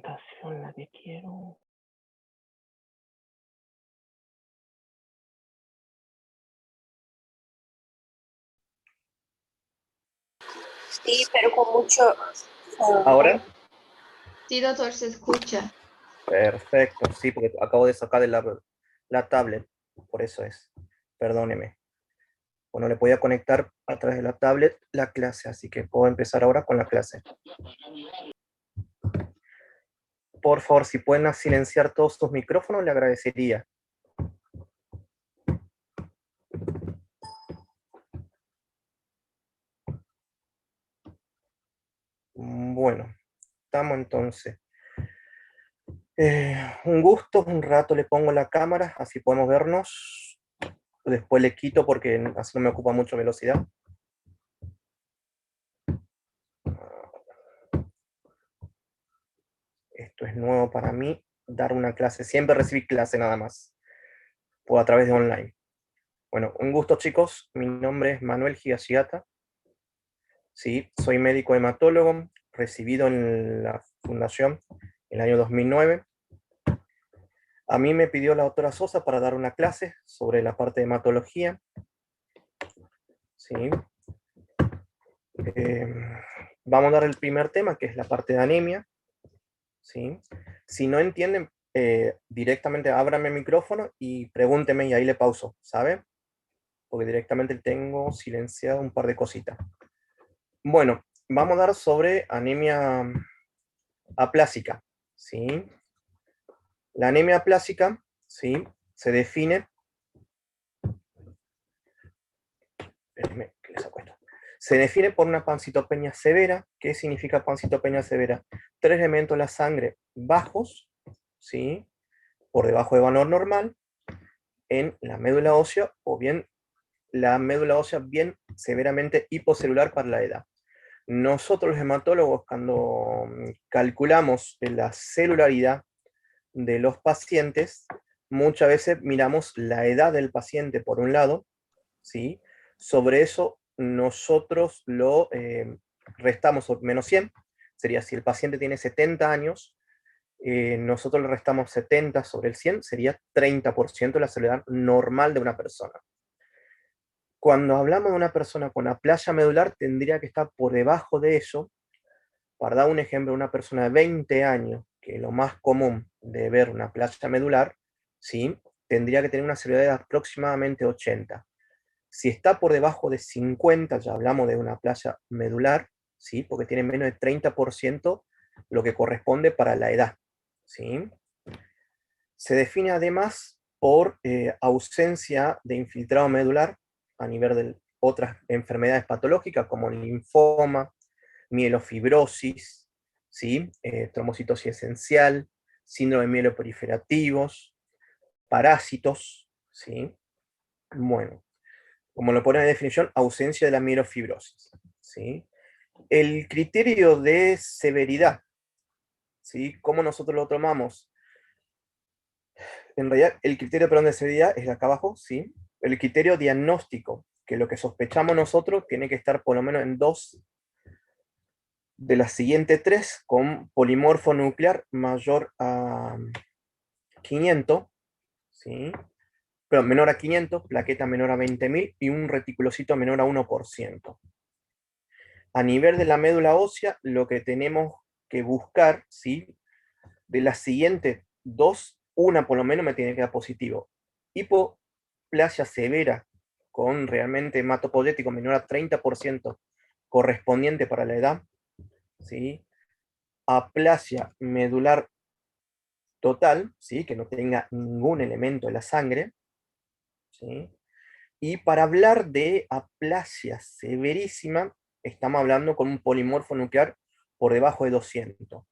presentación la que quiero. Sí, pero con mucho... ¿Ahora? Sí, doctor, se escucha. Perfecto, sí, porque acabo de sacar de la tablet, por eso es. Perdóneme. Bueno, le podía conectar a través de la tablet la clase, así que puedo empezar ahora con la clase. Por favor, si pueden silenciar todos sus micrófonos, le agradecería. Bueno, estamos entonces. Un gusto, un rato le pongo la cámara, así podemos vernos. Después le quito porque así no me ocupa mucho velocidad. Esto es nuevo para mí, dar una clase. Siempre recibí clase nada más, o a través de online. Bueno, un gusto chicos, mi nombre es Manuel Higashigata. Sí, soy médico hematólogo, recibido en la fundación en el año 2009. A mí me pidió la doctora Sosa para dar una clase sobre la parte de hematología. Sí. Vamos a dar el primer tema, que es la parte de anemia. ¿Sí? Si no entienden, directamente ábrame el micrófono y pregúnteme y ahí le pauso, ¿sabe? Porque directamente tengo silenciado un par de cositas. Bueno, vamos a dar sobre anemia aplásica, ¿sí? La anemia aplásica, ¿sí? Se define... Espérenme, que le saco esto. Se define por una pancitopenia severa. ¿Qué significa pancitopenia severa? 3 elementos de la sangre bajos, ¿sí? Por debajo de valor normal, en la médula ósea, o bien la médula ósea bien severamente hipocelular para la edad. Nosotros los hematólogos, cuando calculamos la celularidad de los pacientes, muchas veces miramos la edad del paciente por un lado, ¿sí? Sobre eso nosotros lo restamos menos 100, sería si el paciente tiene 70 años, nosotros le restamos 70 sobre el 100, sería 30% de la celularidad normal de una persona. Cuando hablamos de una persona con aplasia medular, tendría que estar por debajo de eso. Para dar un ejemplo, una persona de 20 años, que es lo más común de ver una aplasia medular, ¿sí? Tendría que tener una celularidad de aproximadamente 80. Si está por debajo de 50, ya hablamos de una aplasia medular, ¿sí? Porque tiene menos de 30%, lo que corresponde para la edad, ¿sí? Se define además por ausencia de infiltrado medular a nivel de otras enfermedades patológicas como linfoma, mielofibrosis, ¿sí? Trombocitosis esencial, síndrome de mieloproliferativos, parásitos, ¿sí? Bueno, como lo pone en la definición, ausencia de la mielofibrosis, ¿sí? El criterio de severidad, ¿sí? ¿Cómo nosotros lo tomamos? En realidad, el criterio, perdón, de severidad es de acá abajo, ¿sí? El criterio diagnóstico, que lo que sospechamos nosotros tiene que estar por lo menos en 2 de las siguientes 3, con polimorfo nuclear mayor a 500, ¿sí? Pero menor a 500, plaqueta menor a 20.000 y un reticulocito menor a 1%. A nivel de la médula ósea, lo que tenemos que buscar, ¿sí? De las siguientes 2, una por lo menos me tiene que dar positivo. Hipoplasia severa con realmente hematopoyético menor a 30% correspondiente para la edad, ¿sí? Aplasia medular total, ¿sí? Que no tenga ningún elemento de la sangre, ¿sí? Y para hablar de aplasia severísima, estamos hablando con un polimorfo nuclear por debajo de 200.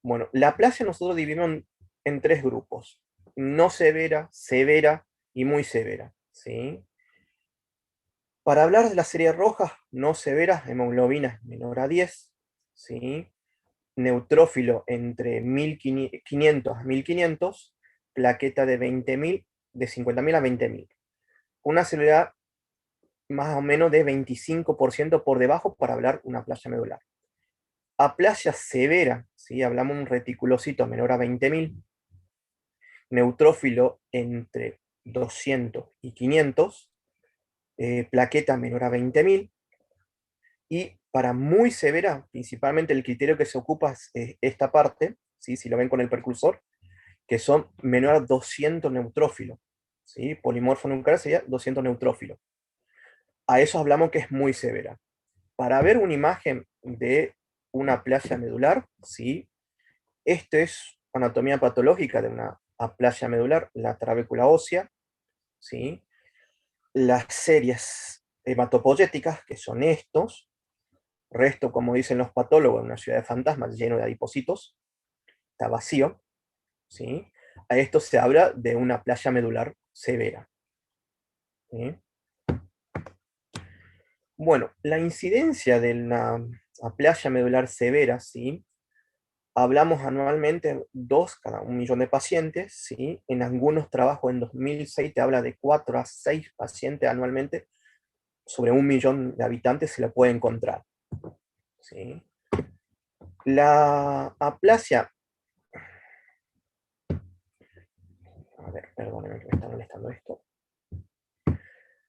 Bueno, la aplasia nosotros dividimos en 3 grupos: no severa, severa y muy severa, ¿sí? Para hablar de la serie roja, no severa, hemoglobina menor a 10, ¿sí? Neutrófilo entre 1500 a 1500, plaqueta de 20.000, de 50.000 a 20.000. Una celularidad más o menos de 25% por debajo para hablar una aplasia medular. Aplasia severa, ¿sí? Hablamos de un reticulocito menor a 20.000, neutrófilo entre 200 y 500, plaqueta menor a 20.000, y para muy severa, principalmente el criterio que se ocupa es esta parte, ¿sí? Si lo ven con el precursor, que son menor a 200 neutrófilos, ¿sí? Polimorfo nuclear sería 200 neutrófilos. A eso hablamos que es muy severa. Para ver una imagen de una aplasia medular, ¿sí? Esto es anatomía patológica de una aplasia medular, la trabécula ósea, ¿sí? Las series hematopoyéticas, que son estos, resto, como dicen los patólogos, en una ciudad de fantasmas lleno de adipocitos, está vacío, ¿sí? A esto se habla de una aplasia medular severa, ¿sí? Bueno, la incidencia de una aplasia medular severa, ¿sí? Hablamos anualmente 2 cada 1.000.000 de pacientes, ¿sí? En algunos trabajos en 2006 te habla de 4 a 6 pacientes anualmente, sobre 1.000.000 de habitantes se la puede encontrar, ¿sí? La aplasia, a ver, perdónenme que me está molestando esto.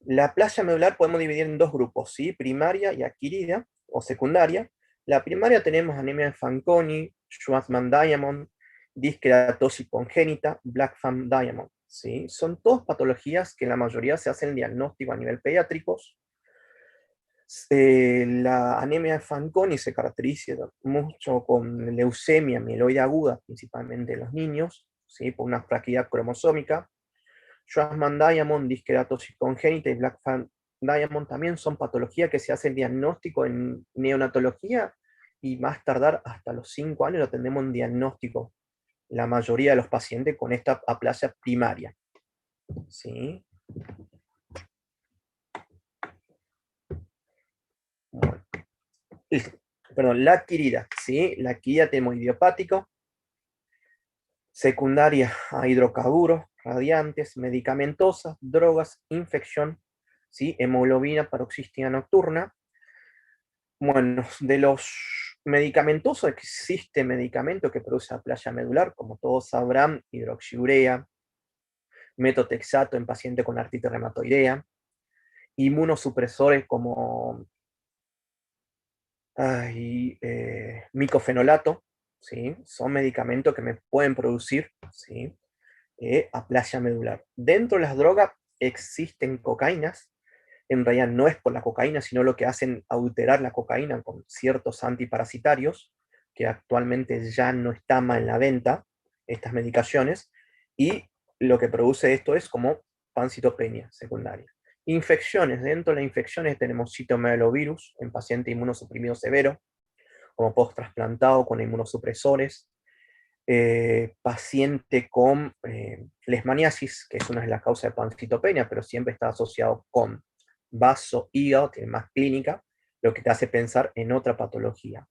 La aplasia medular podemos dividir en 2 grupos, ¿sí? Primaria y adquirida, o secundaria. La primaria tenemos anemia de Fanconi, Schwarzman-Diamond, disqueratosis congénita, Blackfan-Diamond, ¿sí? Son todas patologías que en la mayoría se hacen diagnóstico a nivel pediátricos. La anemia de Fanconi se caracteriza mucho con leucemia mieloide aguda, principalmente en los niños, ¿sí? Por una fragilidad cromosómica. Schwarzman-Diamond, disqueratosis congénita y Blackfan-Diamond también son patologías que se hacen diagnóstico en neonatología y más tardar hasta los 5 años lo tenemos en diagnóstico la mayoría de los pacientes con esta aplasia primaria, ¿sí? Bueno, perdón, la adquirida, ¿sí? La adquirida tenemos idiopático, secundaria a hidrocarburos, radiantes, medicamentosas, drogas, infección, ¿sí? Hemoglobina paroxística nocturna. Bueno, de los medicamentosos existe medicamento que produce aplasia medular, como todos sabrán, hidroxiurea, metotrexato en paciente con artritis reumatoidea, inmunosupresores como micofenolato, ¿sí? Son medicamentos que me pueden producir, ¿sí? Aplasia medular. Dentro de las drogas existen cocaínas, en realidad no es por la cocaína, sino lo que hacen alterar la cocaína con ciertos antiparasitarios, que actualmente ya no están en la venta, estas medicaciones, y lo que produce esto es como pancitopenia secundaria. Infecciones, dentro de las infecciones tenemos citomegalovirus en paciente inmunosuprimido severo, como post-trasplantado con inmunosupresores, paciente con leishmaniasis, que es una de las causas de pancitopenia, pero siempre está asociado con vaso, hígado, tiene más clínica, lo que te hace pensar en otra patología.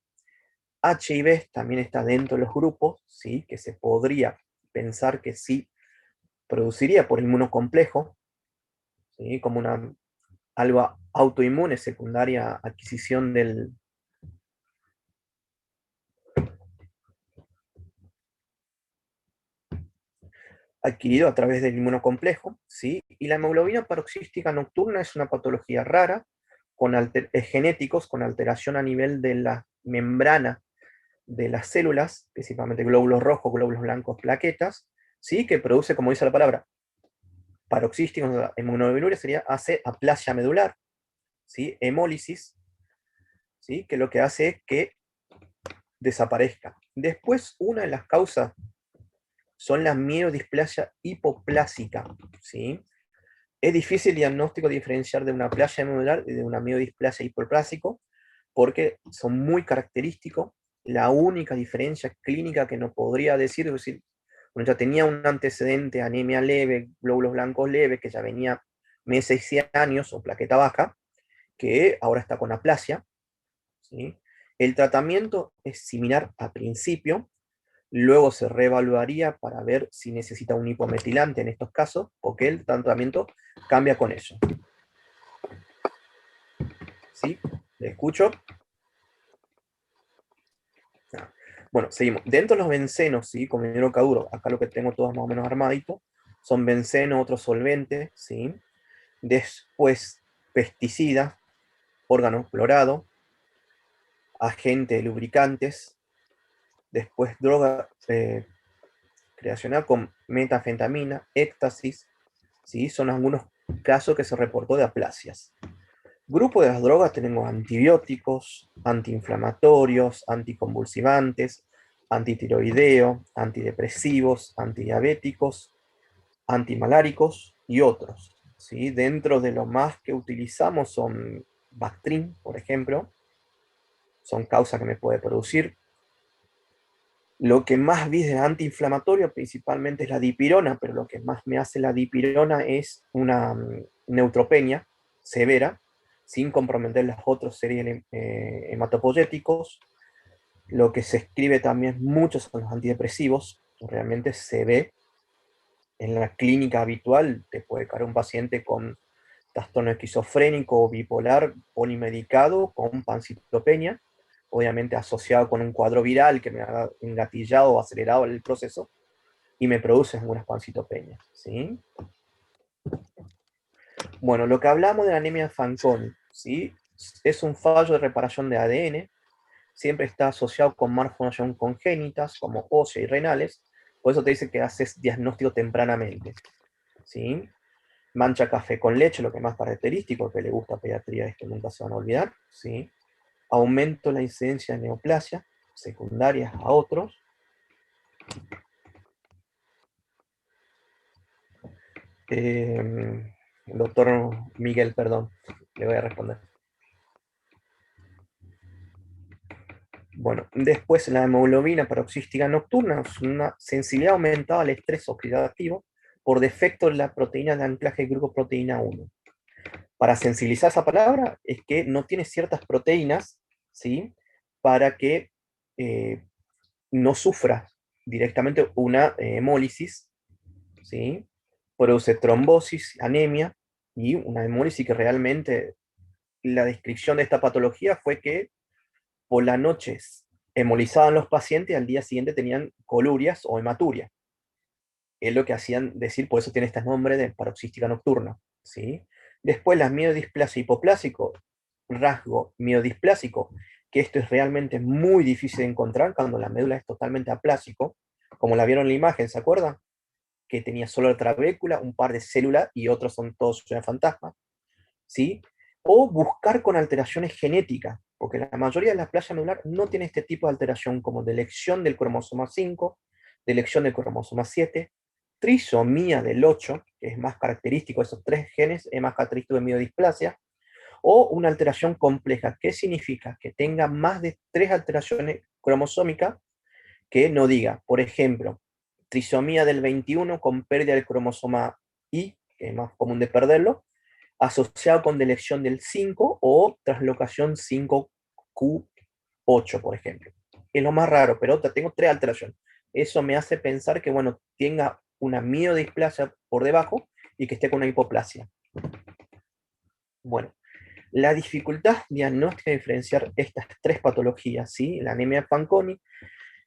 HIV también está dentro de los grupos, ¿sí? Que se podría pensar que sí produciría por inmunocomplejo, ¿sí? Como algo autoinmune, secundaria adquisición del adquirido a través del inmunocomplejo, ¿sí? Y la hemoglobina paroxística nocturna es una patología rara, con genéticos, con alteración a nivel de la membrana de las células, principalmente glóbulos rojos, glóbulos blancos, plaquetas, ¿sí? Que produce, como dice la palabra, paroxística, hemoglobina sería, hace aplasia medular, ¿sí? Hemólisis, ¿sí? Que lo que hace es que desaparezca. Después, una de las causas son la miodisplasia hipoplásica, ¿sí? Es difícil diagnóstico diferenciar de una aplasia medular y de una miodisplasia hipoplásico, porque son muy característicos. La única diferencia clínica que no podría decir, es decir, bueno, ya tenía un antecedente, anemia leve, glóbulos blancos leves, que ya venía meses y años, o plaqueta baja, que ahora está con aplasia, ¿sí? El tratamiento es similar a principio, luego se reevaluaría para ver si necesita un hipometilante en estos casos, o que el tratamiento cambia con eso. ¿Sí? ¿Le escucho? Bueno, seguimos. Dentro de los bencenos, ¿sí? Como el hidrocarburo, acá lo que tengo todo más o menos armadito, son benceno, otros solventes, ¿sí? Después, pesticidas, órgano clorado, agente de lubricantes, después droga creacional con metafetamina, éxtasis, ¿sí? Son algunos casos que se reportó de aplasias. Grupo de las drogas tenemos antibióticos, antiinflamatorios, anticonvulsivantes, antitiroideo, antidepresivos, antidiabéticos, antimaláricos y otros, ¿sí? Dentro de lo más que utilizamos son Bactrim, por ejemplo, son causas que me puede producir. Lo que más vi de antiinflamatorio principalmente es la dipirona, pero lo que más me hace la dipirona es una neutropenia severa, sin comprometer las otras series hematopoyéticos. Lo que se escribe también mucho son los antidepresivos, realmente se ve en la clínica habitual, te puede caer un paciente con trastorno esquizofrénico o bipolar polimedicado con pancitopenia, obviamente asociado con un cuadro viral que me ha engatillado o acelerado el proceso y me produce algunas pancitopenias, ¿sí? Bueno, lo que hablamos de la anemia de Fanconi, ¿sí? Es un fallo de reparación de ADN, siempre está asociado con malformaciones congénitas como ósea y renales, por eso te dice que haces diagnóstico tempranamente, ¿sí? Mancha café con leche, lo que más característico, que le gusta a pediatría, es que nunca se van a olvidar, ¿sí? Aumento la incidencia de neoplasia, secundarias a otros. Doctor Miguel, perdón, le voy a responder. Bueno, después la hemoglobina paroxística nocturna es una sensibilidad aumentada al estrés oxidativo por defecto de la proteína de anclaje glucoproteína 1. Para sensibilizar esa palabra es que no tiene ciertas proteínas, ¿sí? Para que no sufra directamente una hemólisis, ¿sí? Produce trombosis, anemia y una hemólisis que realmente la descripción de esta patología fue que por las noches hemolizaban los pacientes y al día siguiente tenían colurias o hematuria. Es lo que hacían decir, por eso tiene este nombre de paroxística nocturna, ¿sí? Después la miodisplasia hipoplásico, rasgo miodisplásico, que esto es realmente muy difícil de encontrar cuando la médula es totalmente aplásico, como la vieron en la imagen, ¿se acuerdan? Que tenía solo la trabécula, un par de células y otros son todos fantasmas, ¿sí? O buscar con alteraciones genéticas, porque la mayoría de la plasia medular no tiene este tipo de alteración como delección del cromosoma 5, delección del cromosoma 7, trisomía del 8, que es más característico de esos tres genes, es más característico de miodisplasia, o una alteración compleja. ¿Qué significa? Que tenga más de 3 alteraciones cromosómicas que no diga, por ejemplo, trisomía del 21 con pérdida del cromosoma Y, que es más común de perderlo, asociado con delección del 5 o translocación 5q8, por ejemplo. Es lo más raro, pero tengo 3 alteraciones. Eso me hace pensar que, bueno, tenga una miodisplasia por debajo y que esté con una hipoplasia. Bueno, la dificultad diagnóstica de diferenciar estas 3 patologías, ¿sí? La anemia de Fanconi,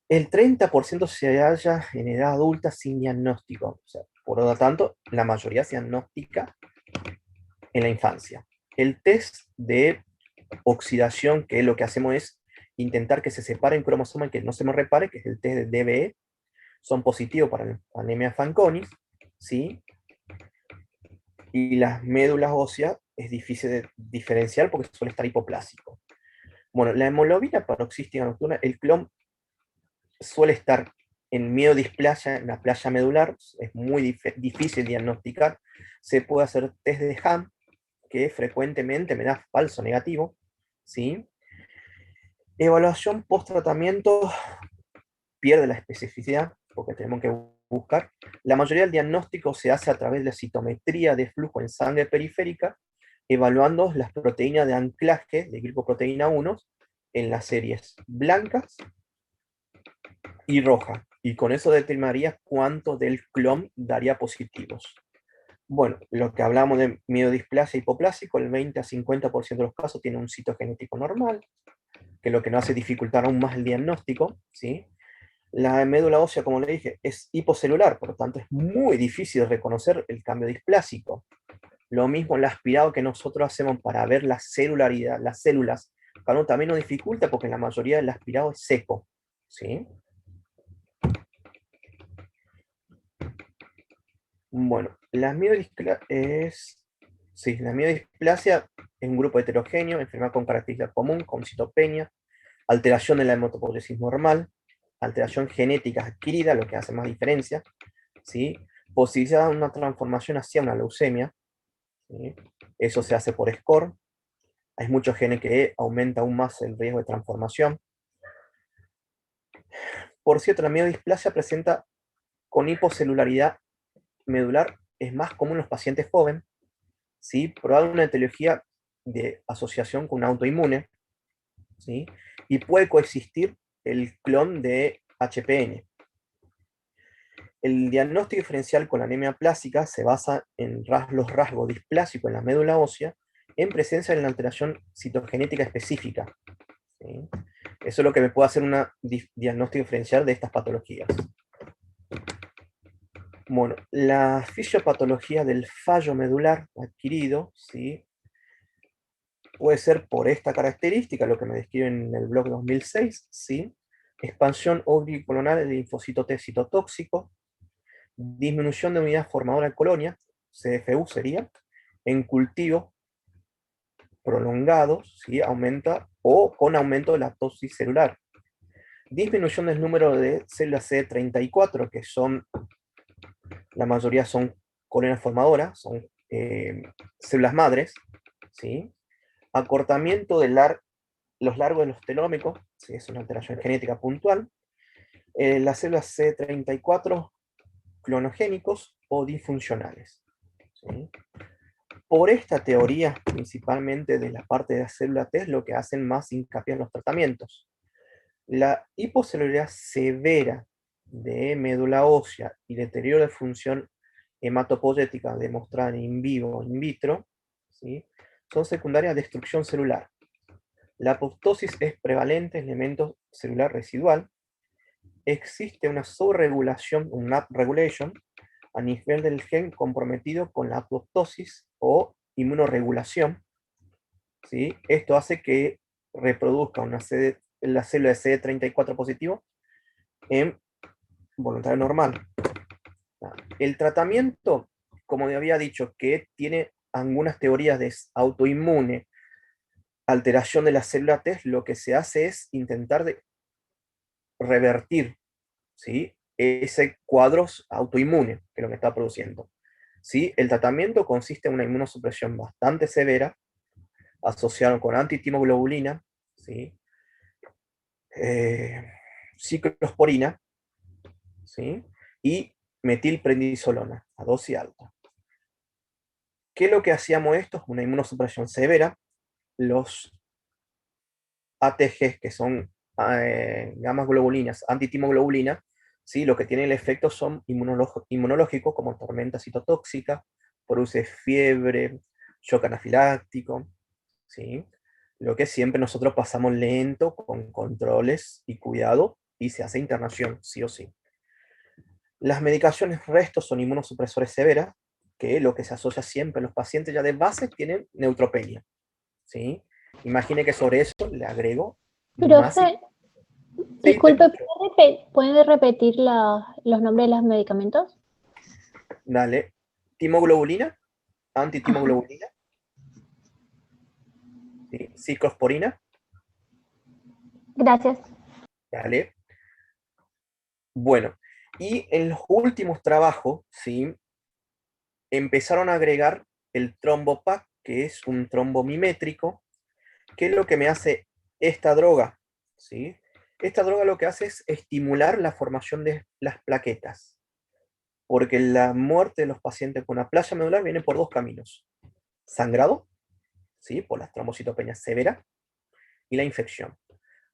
el 30% se halla en edad adulta sin diagnóstico. O sea, por lo tanto, la mayoría se diagnostica en la infancia. El test de oxidación, que lo que hacemos es intentar que se separen cromosomas y que no se me repare, que es el test de DBE, son positivos para la anemia Fanconi, ¿sí? Y las médulas óseas es difícil de diferenciar porque suele estar hipoplásico. Bueno, la hemoglobina paroxística nocturna, el clon suele estar en miodisplasia, en la plasia medular, es muy difícil diagnosticar. Se puede hacer test de Ham, que frecuentemente me da falso negativo, ¿sí? Evaluación post-tratamiento pierde la especificidad, porque tenemos que buscar. La mayoría del diagnóstico se hace a través de la citometría de flujo en sangre periférica, evaluando las proteínas de anclaje de glicoproteína 1 en las series blancas y rojas. Y con eso determinaría cuánto del clon daría positivos. Bueno, lo que hablamos de miodisplasia hipoplásico, el 20 a 50% de los casos tiene un citogenético normal, que lo que nos hace dificultar aún más el diagnóstico, ¿sí? La médula ósea, como le dije, es hipocelular, por lo tanto es muy difícil reconocer el cambio displásico. Lo mismo el aspirado que nosotros hacemos para ver la celularidad, las células, claro, también nos dificulta porque la mayoría del aspirado es seco, ¿sí? Bueno, la miodisplasia es un grupo heterogéneo, enfermedad con característica común, con citopenia, alteración de la hematopoiesis normal, alteración genética adquirida, lo que hace más diferencia, ¿sí? Posibilidad de una transformación hacia una leucemia, ¿sí? Eso se hace por SCORE. Hay muchos genes que aumentan aún más el riesgo de transformación. Por cierto, la miodisplasia presenta con hipocelularidad medular, es más común en los pacientes jóvenes, ¿sí? Probable una etiología de asociación con un autoinmune, ¿sí? Y puede coexistir el clon de HPN. El diagnóstico diferencial con la anemia plástica se basa en los rasgos displásicos en la médula ósea en presencia de la alteración citogenética específica, ¿sí? Eso es lo que me puede hacer un diagnóstico diferencial de estas patologías. Bueno, la fisiopatología del fallo medular adquirido, ¿sí? Puede ser por esta característica, lo que me describe en el blog 2006, ¿sí? Expansión oblicular de linfocito T citotóxico, disminución de unidad formadora de colonia, CFU sería, en cultivos prolongados, ¿sí? Aumenta o con aumento de la apoptosis celular. Disminución del número de células CD34, que son, la mayoría son colonias formadoras, son células madres, ¿sí? Acortamiento de los largos de los telómicos, ¿sí? Es una alteración genética puntual. Las células CD34 clonogénicos o disfuncionales, ¿sí? Por esta teoría, principalmente de la parte de la célula T, es lo que hacen más hincapié en los tratamientos. La hipocelularidad severa de médula ósea y deterioro de función hematopoyética demostrada in vivo o in vitro, ¿sí? Son secundarias a destrucción celular. La apoptosis es prevalente en elemento celular residual. Existe una subregulación, un upregulation, a nivel del gen comprometido con la apoptosis o inmunoregulación, ¿sí? Esto hace que reproduzca la célula de CD34 positivo en voluntario normal. El tratamiento, como había dicho, que tiene algunas teorías de autoinmune, alteración de la célula T, lo que se hace es intentar de revertir, ¿sí? Ese cuadro autoinmune que lo que está produciendo, ¿sí? El tratamiento consiste en una inmunosupresión bastante severa, asociada con antitimoglobulina, ¿sí? Ciclosporina, ¿sí? Y metilprednisolona a dosis alta. ¿Qué es lo que hacíamos esto? Una inmunosupresión severa. Los ATGs, que son gamas globulinas, antitimoglobulina, ¿sí? Lo que tiene el efecto son inmunológicos, como tormenta citotóxica, produce fiebre, shock anafiláctico, ¿sí? Lo que siempre nosotros pasamos lento, con controles y cuidado, y se hace internación, sí o sí. Las medicaciones restos son inmunosupresores severas, que lo que se asocia siempre, los pacientes ya de base tienen neutropenia, ¿sí? Imagine que sobre eso le agrego más... Profe, Sí, disculpe, ¿puede repetir los nombres de los medicamentos? dale. Timoglobulina, Ajá, antitimoglobulina, ¿sí? Ciclosporina, gracias. dale. Bueno, y en los últimos trabajos, ¿sí? Empezaron a agregar el trombopac, que es un trombomimétrico, que es lo que me hace esta droga, ¿sí? Esta droga lo que hace es estimular la formación de las plaquetas, porque la muerte de los pacientes con aplasia medular viene por dos caminos: sangrado, ¿sí? Por las trombocitopenias severas, y la infección.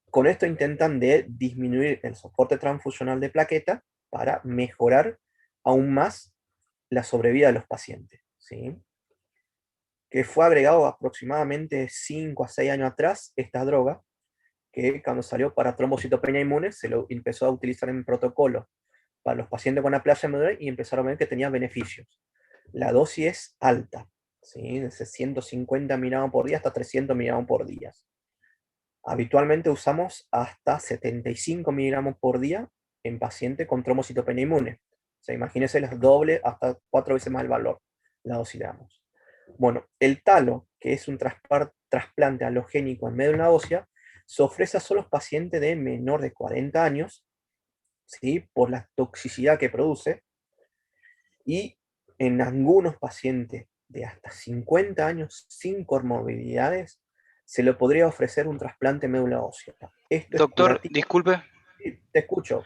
Con esto intentan de disminuir el soporte transfusional de plaqueta para mejorar aún más la sobrevida de los pacientes, ¿sí? Que fue agregado aproximadamente 5 a 6 años atrás esta droga, que cuando salió para trombocitopenia inmune se lo empezó a utilizar en protocolo para los pacientes con aplasia medular y empezaron a ver que tenía beneficios. La dosis es alta, ¿sí? Desde 150 miligramos por día hasta 300 miligramos por día. Habitualmente usamos hasta 75 miligramos por día en pacientes con trombocitopenia inmune. O sea, imagínense las doble hasta 4 veces más el valor, la dosis le damos. Bueno, el talo, que es un trasplante halogénico en médula ósea, se ofrece a solo pacientes de menor de 40 años, ¿sí? Por la toxicidad que produce, y en algunos pacientes de hasta 50 años sin comorbilidades, se le podría ofrecer un trasplante de médula ósea. Esto es Doctor, curativo. disculpe, Te escucho.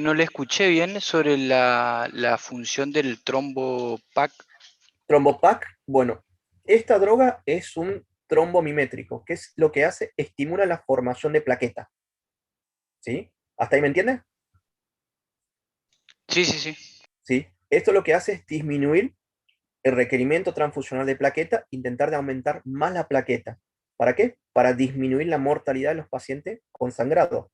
no le escuché bien sobre la función del trombopac. Trombopac, bueno, esta droga es un trombomimétrico, que es lo que hace, estimula la formación de plaqueta. ¿Sí? ¿Hasta ahí me entiendes? Sí, sí, sí. ¿Sí? Esto lo que hace es disminuir el requerimiento transfusional de plaqueta, intentar de aumentar más la plaqueta. ¿Para qué? Para disminuir la mortalidad de los pacientes con sangrado.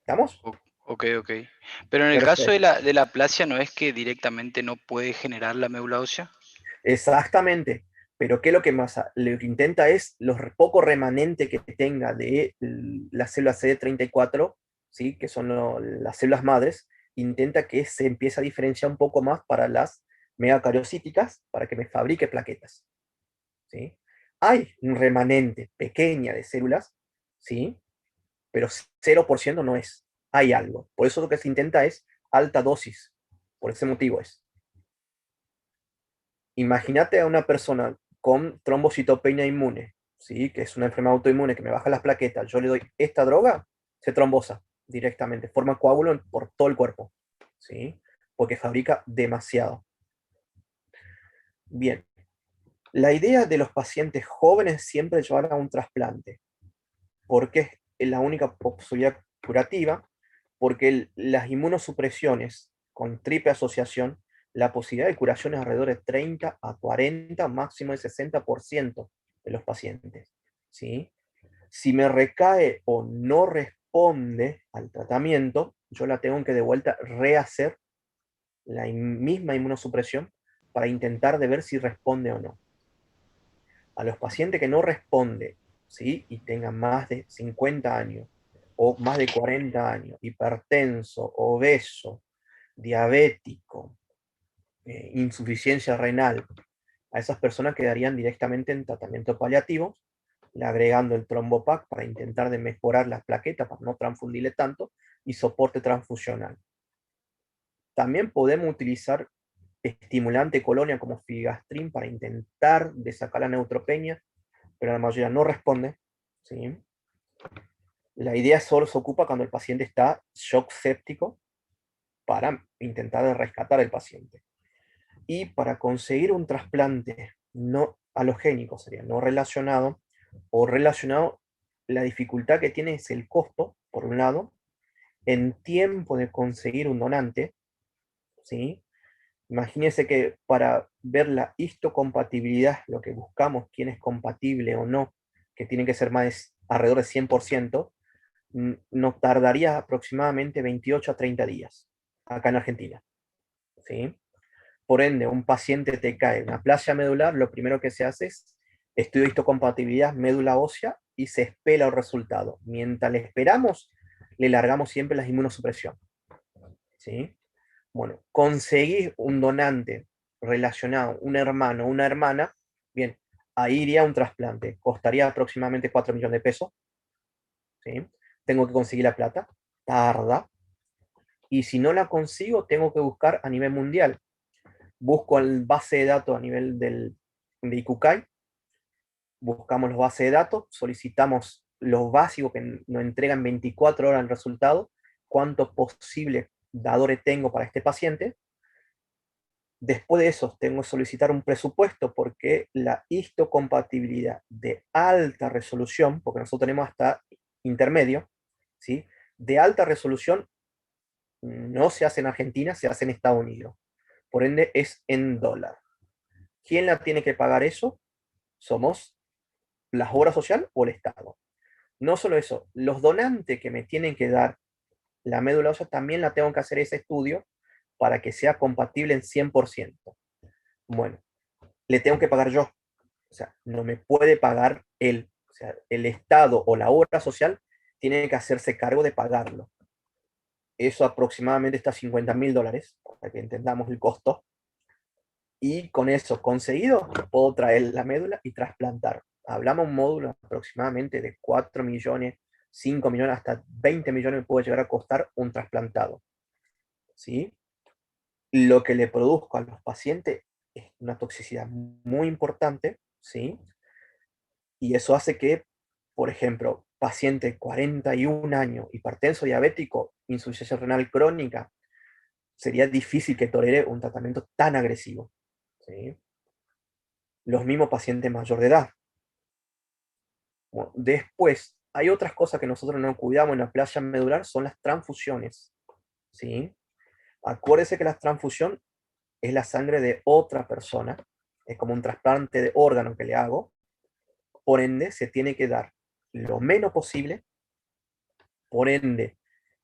¿Estamos? Ok, ok. Pero en el caso Perfecto. de la aplasia, ¿no es que directamente no puede generar la médula ósea? Exactamente. Pero ¿qué es lo que más? Lo que intenta es los poco remanentes que tenga de la célula CD34, ¿sí? Que son las células madres, intenta que se empiece a diferenciar un poco más para las megacariocíticas, para que me fabrique plaquetas. ¿Sí? Hay un remanente pequeña de células, ¿sí? Pero 0% no es. Hay algo. Por eso lo que se intenta es alta dosis. Por ese motivo es. Imagínate a una persona con trombocitopenia inmune, ¿sí? Que es una enfermedad autoinmune que me baja las plaquetas, yo le doy esta droga, se trombosa directamente, forma coágulo por todo el cuerpo, ¿sí? Porque fabrica demasiado. Bien, la idea de los pacientes jóvenes siempre es llevar a un trasplante, porque es la única posibilidad curativa, porque las inmunosupresiones con triple asociación, la posibilidad de curación es alrededor de 30 a 40, máximo de 60% de los pacientes. ¿Sí? Si me recae o no responde al tratamiento, yo la tengo que de vuelta rehacer la misma inmunosupresión para intentar de ver si responde o no. A los pacientes que no responde, ¿sí? Y tengan más de 50 años o más de 40 años, hipertenso, obeso, diabético, insuficiencia renal, a esas personas quedarían directamente en tratamiento paliativo, le agregando el trombopac para intentar de mejorar las plaquetas, para no transfundirle tanto, y soporte transfusional. También podemos utilizar estimulante colonia como filgastrin para intentar de sacar la neutropenia, pero la mayoría no responde. ¿Sí? La idea solo se ocupa cuando el paciente está shock séptico para intentar de rescatar al paciente. Y para conseguir un trasplante no halogénico, sería no relacionado, o relacionado, la dificultad que tiene es el costo, por un lado, en tiempo de conseguir un donante, ¿sí? Imagínense que para ver la histocompatibilidad, lo que buscamos, quién es compatible o no, que tiene que ser más alrededor de 100%, nos tardaría aproximadamente 28 a 30 días, acá en Argentina. ¿Sí? Por ende, un paciente te cae una aplasia medular, lo primero que se hace es estudio de histocompatibilidad médula ósea y se espera el resultado. Mientras le esperamos, le largamos siempre la inmunosupresión. ¿Sí? Bueno, conseguir un donante relacionado, un hermano, una hermana, bien, ahí iría un trasplante. Costaría aproximadamente 4 millones de pesos. ¿Sí? Tengo que conseguir la plata, tarda. Y si no la consigo, tengo que buscar a nivel mundial. Busco el base de datos a nivel de IQCAI, buscamos los bases de datos, solicitamos los básicos que nos entregan 24 horas el resultado, cuántos posibles dadores tengo para este paciente. Después de eso, tengo que solicitar un presupuesto porque la histocompatibilidad de alta resolución, porque nosotros tenemos hasta intermedio, ¿sí? De alta resolución no se hace en Argentina, se hace en Estados Unidos. Por ende, es en dólar. ¿Quién la tiene que pagar eso? Somos la obra social o el Estado. No solo eso, los donantes que me tienen que dar la médula ósea también la tengo que hacer ese estudio para que sea compatible en 100%. Bueno, le tengo que pagar yo. O sea, no me puede pagar él. O sea, el Estado o la obra social tiene que hacerse cargo de pagarlo. Eso aproximadamente está a $50.000, para que entendamos el costo. Y con eso conseguido, puedo traer la médula y trasplantar. Hablamos un módulo aproximadamente de 4 millones, 5 millones, hasta 20 millones puede llegar a costar un trasplantado. ¿Sí? Lo que le produzco a los pacientes es una toxicidad muy importante, ¿sí? Y eso hace que, por ejemplo, paciente de 41 años, hipertenso diabético, insuficiencia renal crónica, sería difícil que tolere un tratamiento tan agresivo, ¿sí? Los mismos pacientes mayor de edad. Bueno, después, hay otras cosas que nosotros no cuidamos en la plasia medular, son las transfusiones, ¿sí? Acuérdese que la transfusión es la sangre de otra persona, es como un trasplante de órgano que le hago, por ende se tiene que dar lo menos posible, por ende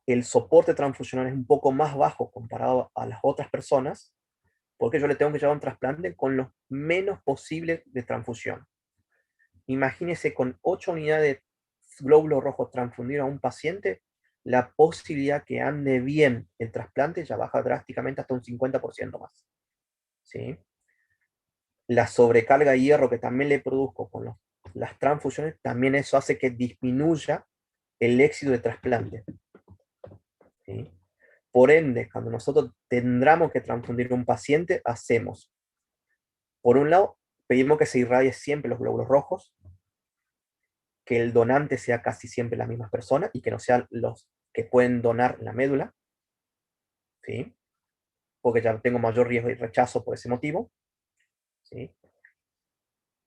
el soporte transfusional es un poco más bajo comparado a las otras personas, porque yo le tengo que llevar un trasplante con lo menos posible de transfusión. Imagínese con 8 unidades de glóbulos rojos transfundidos a un paciente, la posibilidad que ande bien el trasplante ya baja drásticamente hasta un 50% más. ¿Sí? La sobrecarga de hierro que también le produzco con las transfusiones, también eso hace que disminuya el éxito de trasplante. ¿Sí? Por ende, cuando nosotros tendremos que transfundir un paciente, hacemos, por un lado, pedimos que se irradie siempre los glóbulos rojos, que el donante sea casi siempre las mismas personas y que no sean los que pueden donar la médula, ¿sí? Porque ya tengo mayor riesgo de rechazo por ese motivo, ¿sí?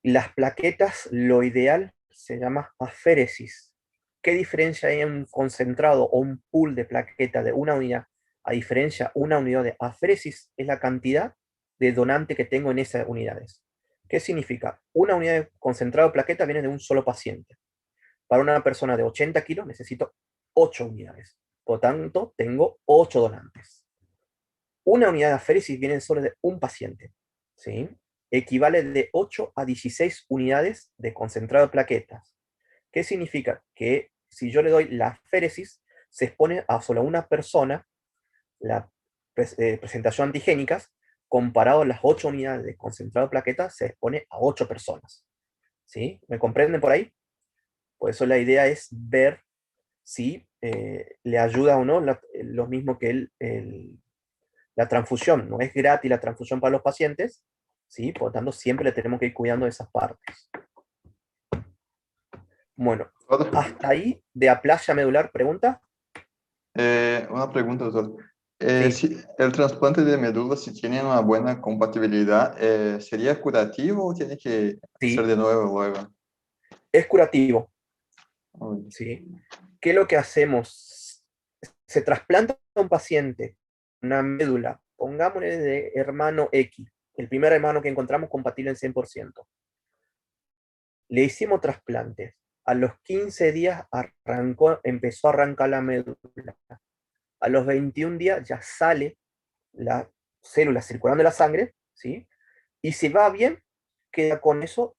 Las plaquetas, lo ideal se llama aféresis. ¿Qué diferencia hay en un concentrado o un pool de plaquetas de una unidad? A diferencia, una unidad de aféresis es la cantidad de donante que tengo en esas unidades. ¿Qué significa? Una unidad de concentrado de plaqueta viene de un solo paciente. Para una persona de 80 kilos necesito 8 unidades. Por tanto, tengo 8 donantes. Una unidad de aféresis viene solo de un paciente, ¿sí? Equivale de 8 a 16 unidades de concentrado de plaquetas. ¿Qué significa? Que si yo le doy la aféresis, se expone a solo una persona la presentación antigénicas, comparado a las 8 unidades de concentrado de plaquetas, se expone a 8 personas. ¿Sí? ¿Me comprenden por ahí? Por eso la idea es ver si le ayuda o no lo mismo que la transfusión. No es gratis la transfusión para los pacientes, ¿sí? Por lo tanto, siempre le tenemos que ir cuidando de esas partes. Bueno, hasta ahí de aplasia medular, ¿pregunta? Una pregunta, doctor. Sí. Si el trasplante de médula, si tiene una buena compatibilidad, ¿sería curativo o tiene que ser Sí, de nuevo luego? es curativo, Uy. ¿sí? ¿Qué es lo que hacemos? Se trasplanta a un paciente una médula, pongámosle de hermano X, el primer hermano que encontramos compatible en 100%. Le hicimos trasplante. A los 15 días empezó a arrancar la médula. A los 21 días ya sale la célula circulando en la sangre, ¿sí? Y si va bien, queda con eso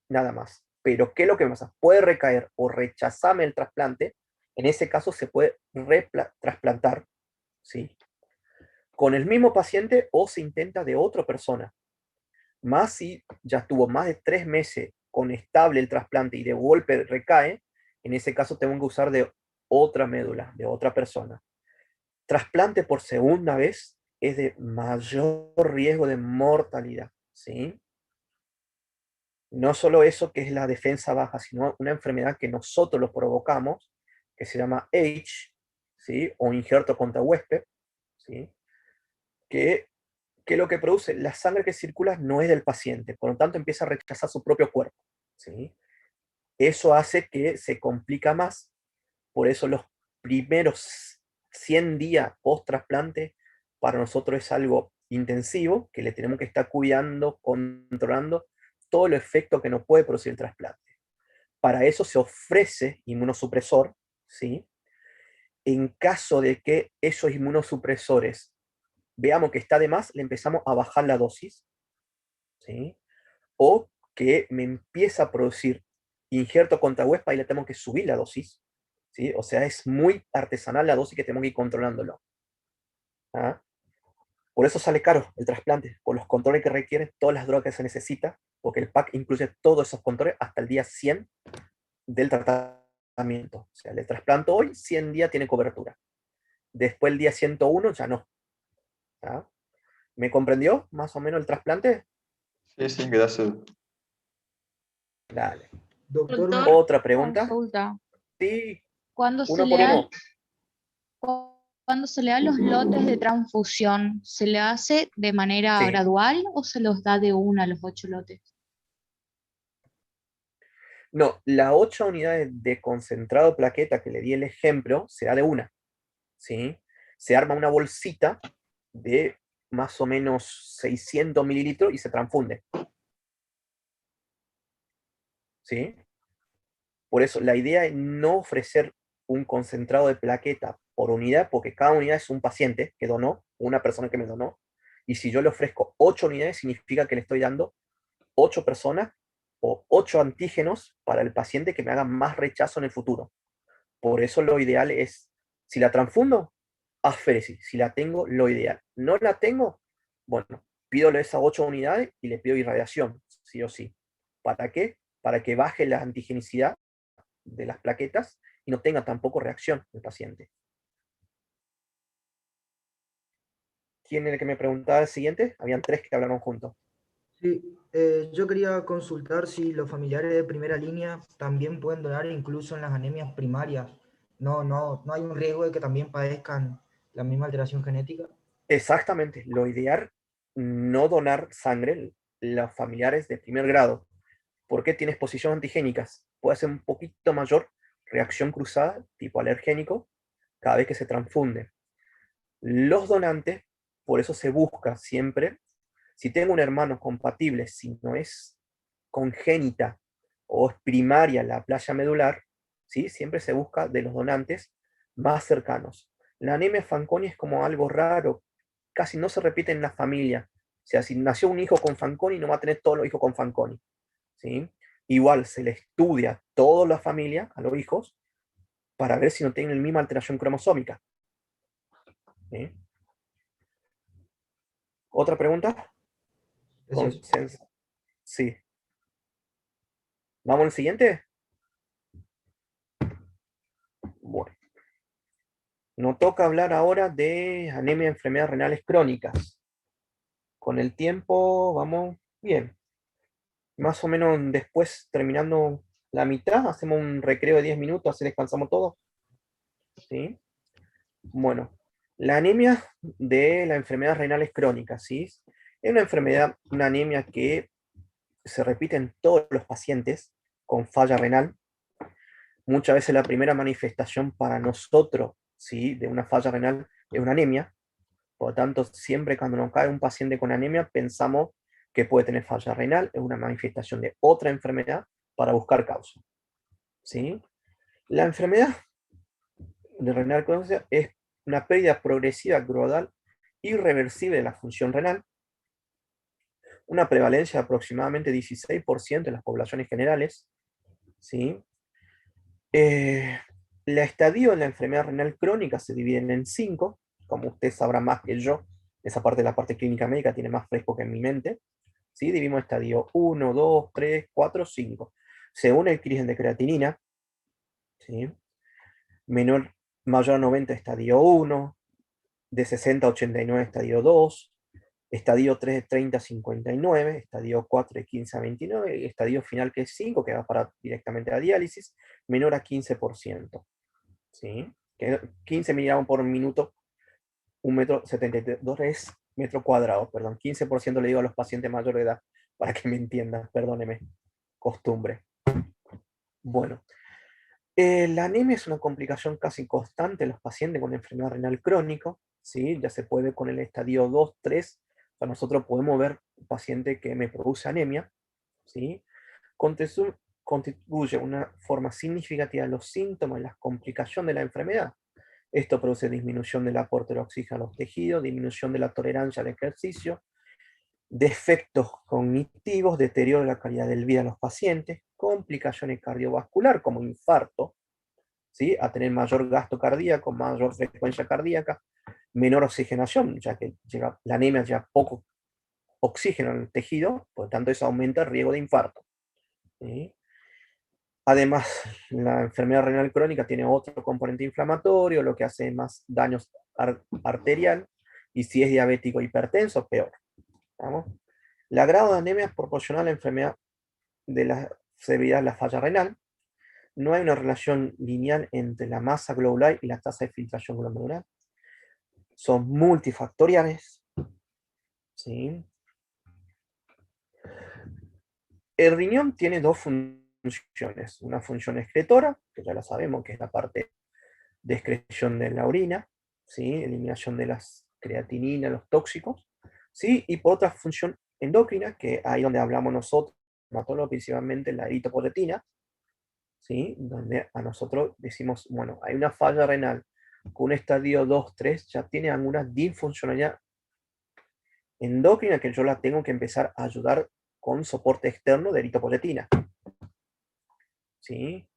nada más. Pero ¿qué es lo que pasa? Puede recaer o rechazarme el trasplante, en ese caso se puede trasplantar, ¿sí? Con el mismo paciente o se intenta de otra persona. Más si ya estuvo más de 3 meses con estable el trasplante y de golpe recae, en ese caso tengo que usar de otra médula, de otra persona. Trasplante por segunda vez es de mayor riesgo de mortalidad, ¿sí? No solo eso que es la defensa baja, sino una enfermedad que nosotros lo provocamos, que se llama AIDS, ¿sí? O injerto contra huésped, ¿sí? Que lo que produce, la sangre que circula no es del paciente, por lo tanto empieza a rechazar su propio cuerpo, ¿sí? Eso hace que se complica más, por eso los primeros 100 días post trasplante para nosotros es algo intensivo, que le tenemos que estar cuidando, controlando todo el efecto que nos puede producir el trasplante. Para eso se ofrece inmunosupresor, ¿sí? En caso de que esos inmunosupresores veamos que está de más, le empezamos a bajar la dosis, ¿sí? O que me empieza a producir injerto contra huespa y le tenemos que subir la dosis, ¿sí? O sea, es muy artesanal la dosis que tenemos que ir controlándolo. ¿Ah? Por eso sale caro el trasplante, por los controles que requieren, todas las drogas que se necesita, porque el pack incluye todos esos controles hasta el día 100 del tratamiento. O sea, el trasplanto hoy, 100 días tiene cobertura. Después el día 101 ya no. ¿Ah? ¿Me comprendió más o menos el trasplante? Sí, sí, gracias. Dale. Doctor, Doctor, ¿Otra pregunta? Consulta. Sí, Cuando se uno le por dan, uno. cuando se le dan los lotes de transfusión, ¿se le hace de manera Sí. gradual o se los da de una a los 8 lotes? No, las 8 unidades de concentrado plaqueta que le di el ejemplo, se da de una, ¿sí? Se arma una bolsita de más o menos 600 mililitros y se transfunde, ¿sí? Por eso, la idea es no ofrecer un concentrado de plaqueta por unidad, porque cada unidad es un paciente que donó, una persona que me donó, y si yo le ofrezco 8 unidades, significa que le estoy dando 8 personas o 8 antígenos para el paciente que me haga más rechazo en el futuro. Por eso lo ideal es, si la transfundo, aféresis. Si la tengo, lo ideal. No la tengo, bueno, pídole esas 8 unidades y le pido irradiación, sí o sí. ¿Para qué? Para que baje la antigenicidad de las plaquetas y no tenga tampoco reacción el paciente. ¿Quién es el que me preguntaba el siguiente? Habían 3 que hablaron juntos. sí, yo quería consultar si los familiares de primera línea también pueden donar incluso en las anemias primarias. No hay un riesgo de que también padezcan la misma alteración genética. Exactamente, lo ideal, no donar sangre los familiares de primer grado. ¿Por qué tiene exposición antigénicas? Puede ser un poquito mayor reacción cruzada, tipo alergénico, cada vez que se transfunde. Los donantes, por eso se busca siempre, si tengo un hermano compatible, si no es congénita o es primaria la playa medular, ¿sí? Siempre se busca de los donantes más cercanos. La anemia Fanconi es como algo raro, casi no se repite en la familia. O sea, si nació un hijo con Fanconi, no va a tener todos los hijos con Fanconi, ¿sí? Igual se le estudia toda la familia, a los hijos, para ver si no tienen la misma alteración cromosómica. ¿Sí? ¿Otra pregunta? Eso es. Sí. ¿Vamos al siguiente? Bueno. Nos toca hablar ahora de anemia, enfermedades renales crónicas. Con el tiempo vamos bien. Más o menos después, terminando la mitad, hacemos un recreo de 10 minutos, así descansamos todos. ¿Sí? Bueno, la anemia de las enfermedades renales crónicas, ¿sí? Es una enfermedad, una anemia que se repite en todos los pacientes con falla renal. Muchas veces la primera manifestación para nosotros, ¿sí? De una falla renal es una anemia. Por lo tanto, siempre cuando nos cae un paciente con anemia, pensamos que puede tener falla renal, es una manifestación de otra enfermedad para buscar causa. ¿Sí? La enfermedad de renal crónica es una pérdida progresiva, gradual, irreversible de la función renal, una prevalencia de aproximadamente 16% en las poblaciones generales. ¿Sí? La estadio en la enfermedad renal crónica se dividen en 5, como usted sabrá más que yo, esa parte de la parte clínica médica tiene más fresco que en mi mente. ¿Sí? Dividimos estadio 1, 2, 3, 4, 5. Según el crigen de creatinina, ¿sí? Mayor a 90 estadio 1, de 60 a 89 estadio 2, estadio 3 de 30 a 59, estadio 4 de 15 a 29, y estadio final que es 5, que va para directamente a diálisis, menor a 15%. ¿Sí? 15 miligramos por minuto, 1,72 m es metro cuadrado, perdón, 15% le digo a los pacientes mayores de edad, para que me entiendan, perdóneme, costumbre. Bueno, la anemia es una complicación casi constante en los pacientes con enfermedad renal crónica, ¿sí? Ya se puede ver con el estadio 2, 3, o sea, nosotros podemos ver un paciente que me produce anemia, ¿sí? contribuye una forma significativa a los síntomas y las complicaciones de la enfermedad. Esto produce disminución del aporte de oxígeno a los tejidos, disminución de la tolerancia al ejercicio, defectos cognitivos, deterioro de la calidad de vida de los pacientes, complicaciones cardiovasculares como infarto, ¿sí? A tener mayor gasto cardíaco, mayor frecuencia cardíaca, menor oxigenación, ya que la anemia lleva poco oxígeno en el tejido, por lo tanto eso aumenta el riesgo de infarto, ¿sí? Además, la enfermedad renal crónica tiene otro componente inflamatorio, lo que hace más daño arterial, y si es diabético o hipertenso, peor. ¿Vamos? La grado de anemia es proporcional a la enfermedad de la severidad de la falla renal. No hay una relación lineal entre la masa glomerular y la tasa de filtración glomerular. Son multifactoriales, ¿sí? El riñón tiene dos funciones. Una función excretora, que ya la sabemos, que es la parte de excreción de la orina, ¿sí? Eliminación de las creatininas, los tóxicos, ¿sí? Y por otra función endocrina, que ahí donde hablamos nosotros, principalmente la eritropoyetina, ¿sí? Donde a nosotros decimos, bueno, hay una falla renal con un estadio 2, 3, ya tiene alguna disfuncionalidad endocrina que yo la tengo que empezar a ayudar con soporte externo de eritropoyetina, ¿sí?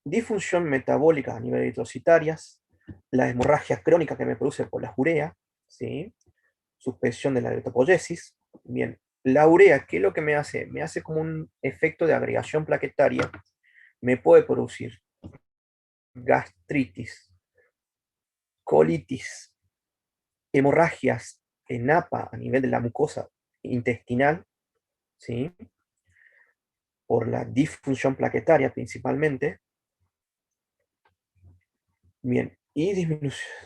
Disfunción metabólica a nivel eritrocitarias, la hemorragia crónica que me produce por la urea, ¿sí? Suspensión de la eritropoyesis. Bien, la urea, ¿qué es lo que me hace? Me hace como un efecto de agregación plaquetaria, me puede producir gastritis, colitis, hemorragias en APA a nivel de la mucosa intestinal, ¿sí? Por la disfunción plaquetaria principalmente. Bien, y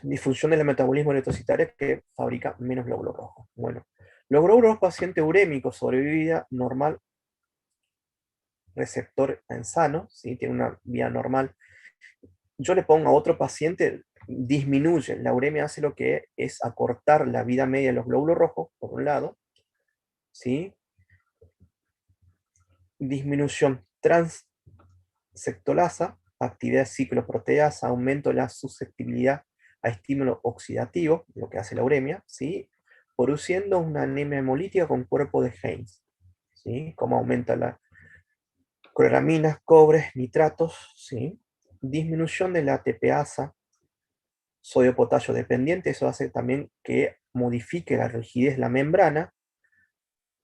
disfunción del metabolismo eritrocitario que fabrica menos glóbulos rojos. Bueno, los glóbulos rojos paciente urémico, sobrevida normal, receptor en sano, ¿sí? Tiene una vía normal. Yo le pongo a otro paciente, disminuye, la uremia hace lo que es acortar la vida media de los glóbulos rojos, por un lado, ¿sí? Disminución transectolasa, actividad cicloproteasa, aumento de la susceptibilidad a estímulo oxidativo, lo que hace la uremia, ¿sí? Produciendo una anemia hemolítica con cuerpo de Heinz, ¿sí? Como aumenta la cloraminas, cobres, nitratos, ¿sí? Disminución de la ATPasa, sodio potasio dependiente, eso hace también que modifique la rigidez de la membrana,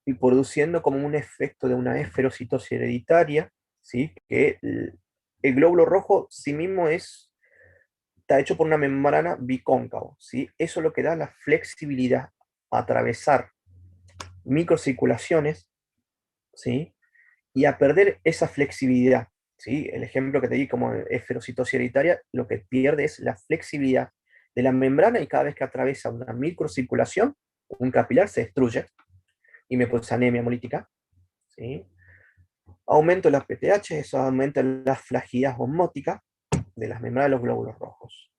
y produciendo como un efecto de una esferocitosis hereditaria, ¿sí? Que el glóbulo rojo sí mismo está hecho por una membrana bicóncavo, ¿sí? Eso es lo que da la flexibilidad a atravesar microcirculaciones, ¿sí? Y a perder esa flexibilidad, ¿sí? El ejemplo que te di como esferocitosis hereditaria, lo que pierde es la flexibilidad de la membrana, y cada vez que atraviesa una microcirculación, un capilar se destruye, y me produce anemia hemolítica, ¿sí? Aumento de la PTH, eso aumenta la fragilidad osmótica de las membranas de los glóbulos rojos.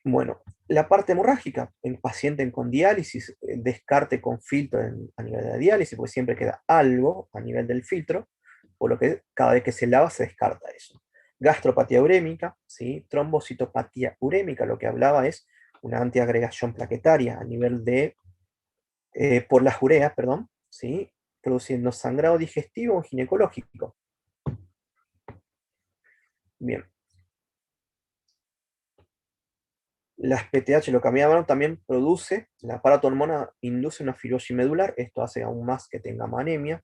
Bueno, la parte hemorrágica, en paciente con diálisis, descarte con filtro a nivel de la diálisis, porque siempre queda algo a nivel del filtro, por lo que cada vez que se lava se descarta eso. Gastropatía urémica, ¿sí? Trombocitopatía urémica, lo que hablaba es una antiagregación plaquetaria a nivel de, por las ureas, perdón, ¿sí? Produciendo sangrado digestivo o ginecológico. Bien. Las PTH, lo que habíamos también produce, la paratormona induce una fibrosis medular, esto hace aún más que tengamos anemia.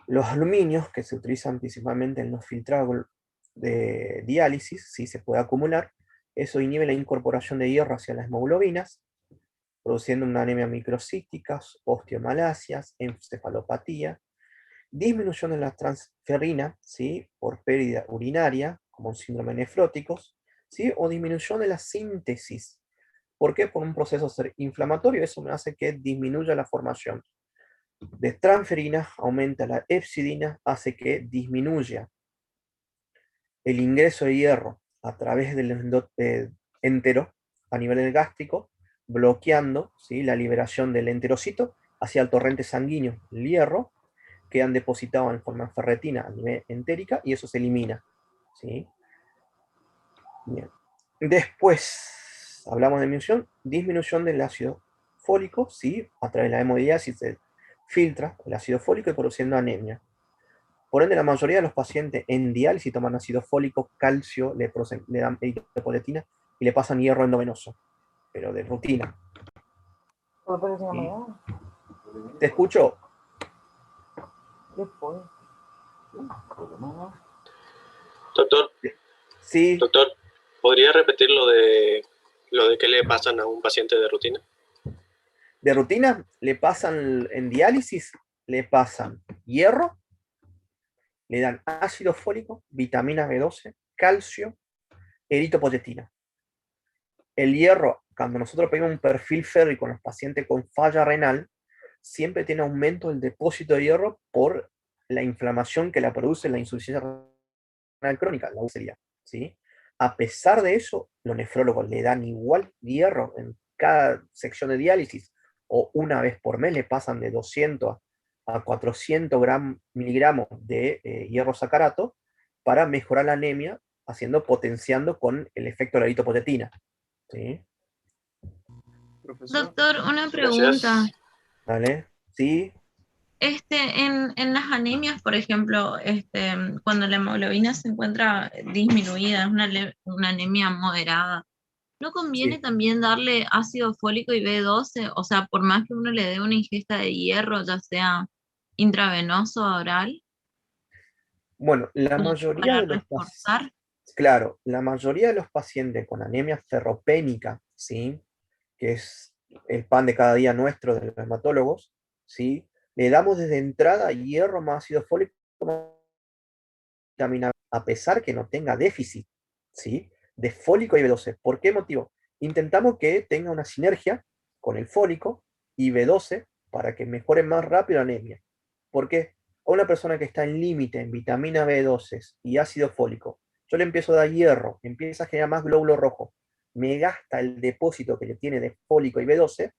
Los aluminios, que se utilizan principalmente en los filtrados de diálisis, sí se puede acumular, eso inhibe la incorporación de hierro hacia las hemoglobinas, produciendo una anemia microcística, osteomalasias, encefalopatía, disminución de la transferrina, ¿sí? Por pérdida urinaria, como un síndrome nefrótico, ¿sí? O disminución de la síntesis. ¿Por qué? Por un proceso inflamatorio, eso me hace que disminuya la formación de transferina, aumenta la epsidina, hace que disminuya el ingreso de hierro a través del entero a nivel del gástrico, bloqueando, ¿sí? La liberación del enterocito hacia el torrente sanguíneo, el hierro, quedan depositados en forma de ferretina a nivel entérica y eso se elimina. ¿Sí? Bien. Después, hablamos de disminución del ácido fólico, ¿sí? A través de la hemodiálisis se filtra el ácido fólico y produciendo anemia. Por ende, la mayoría de los pacientes en diálisis toman ácido fólico, calcio, le dan eritropoyetina y le pasan hierro endovenoso, pero de rutina. ¿Sí? ¿Te escucho? Doctor, Sí, doctor, ¿podría repetir lo de qué le pasan a un paciente de rutina? de rutina le pasan en diálisis, le pasan hierro, le dan ácido fólico, vitamina B12, calcio, eritropoyetina. El hierro, cuando nosotros pedimos un perfil férrico en los pacientes con falla renal, siempre tiene aumento el depósito de hierro por la inflamación que la produce la insuficiencia renal crónica, la UCI, ¿sí? A pesar de eso, los nefrólogos le dan igual hierro en cada sección de diálisis, o una vez por mes le pasan de 200 a 400 miligramos de hierro sacarato para mejorar la anemia, potenciando con el efecto de la eritropoyetina. ¿Sí? Doctor, una Gracias. pregunta. ¿Vale? ¿Sí? En las anemias, por ejemplo, cuando la hemoglobina se encuentra disminuida, es una anemia moderada, ¿no conviene Sí. también darle ácido fólico y B12? O sea, por más que uno le dé una ingesta de hierro, ya sea intravenoso o oral, Bueno, la como mayoría para de los reforzar. claro, la mayoría de los pacientes con anemia ferropénica, ¿sí? Que es el pan de cada día nuestro de los dermatólogos, ¿sí? Le damos desde entrada hierro más ácido fólico, más vitamina B, a pesar que no tenga déficit, ¿sí? De fólico y B12. ¿Por qué motivo? Intentamos que tenga una sinergia con el fólico y B12 para que mejore más rápido la anemia. ¿Por qué? A una persona que está en límite en vitamina B12 y ácido fólico, yo le empiezo a dar hierro, empieza a generar más glóbulo rojo, me gasta el depósito que le tiene de fólico y B12,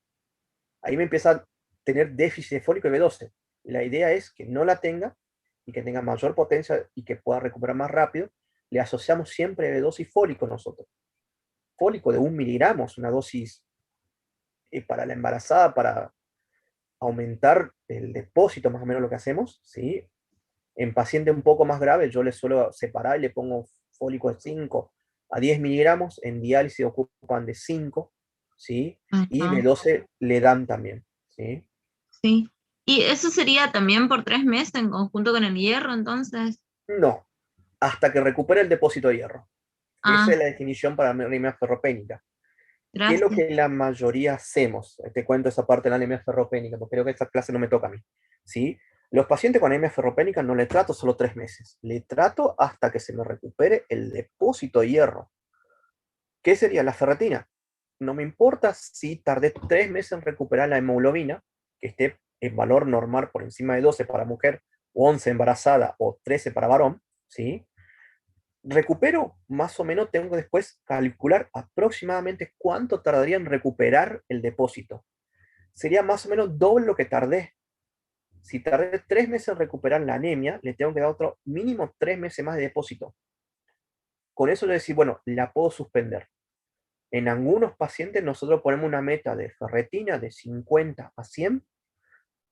ahí me empieza a tener déficit de fólico y B12. La idea es que no la tenga y que tenga mayor potencia y que pueda recuperar más rápido. Le asociamos siempre B12 y fólico nosotros. Fólico de 1 miligramo, una dosis para la embarazada, para aumentar el depósito, más o menos lo que hacemos, ¿sí? En paciente un poco más grave, yo le suelo separar y le pongo fólico de 5 a 10 miligramos, en diálisis ocupan de 5, ¿sí? Y Ajá, B12 le dan también, ¿sí? sí. ¿Y eso sería también por 3 meses en conjunto con el hierro, entonces? No, hasta que recupere el depósito de hierro. Esa es Ah, la definición para la anemia ferropénica. ¿Qué es lo gracias. que la mayoría hacemos? Te cuento esa parte de la anemia ferropénica, porque creo que esta clase no me toca a mí, ¿sí? Los pacientes con anemia ferropénica no le trato solo 3 meses, le trato hasta que se me recupere el depósito de hierro. ¿Qué sería la ferritina? No me importa si tardé 3 meses en recuperar la hemoglobina, que esté en valor normal por encima de 12 para mujer, o 11 embarazada, o 13 para varón, ¿sí? Recupero, más o menos tengo que después calcular aproximadamente cuánto tardaría en recuperar el depósito. Sería más o menos doble lo que tardé. Si tardé 3 meses en recuperar la anemia, le tengo que dar otro mínimo 3 meses más de depósito. Con eso le decir, bueno, la puedo suspender. En algunos pacientes nosotros ponemos una meta de ferretina de 50 a 100,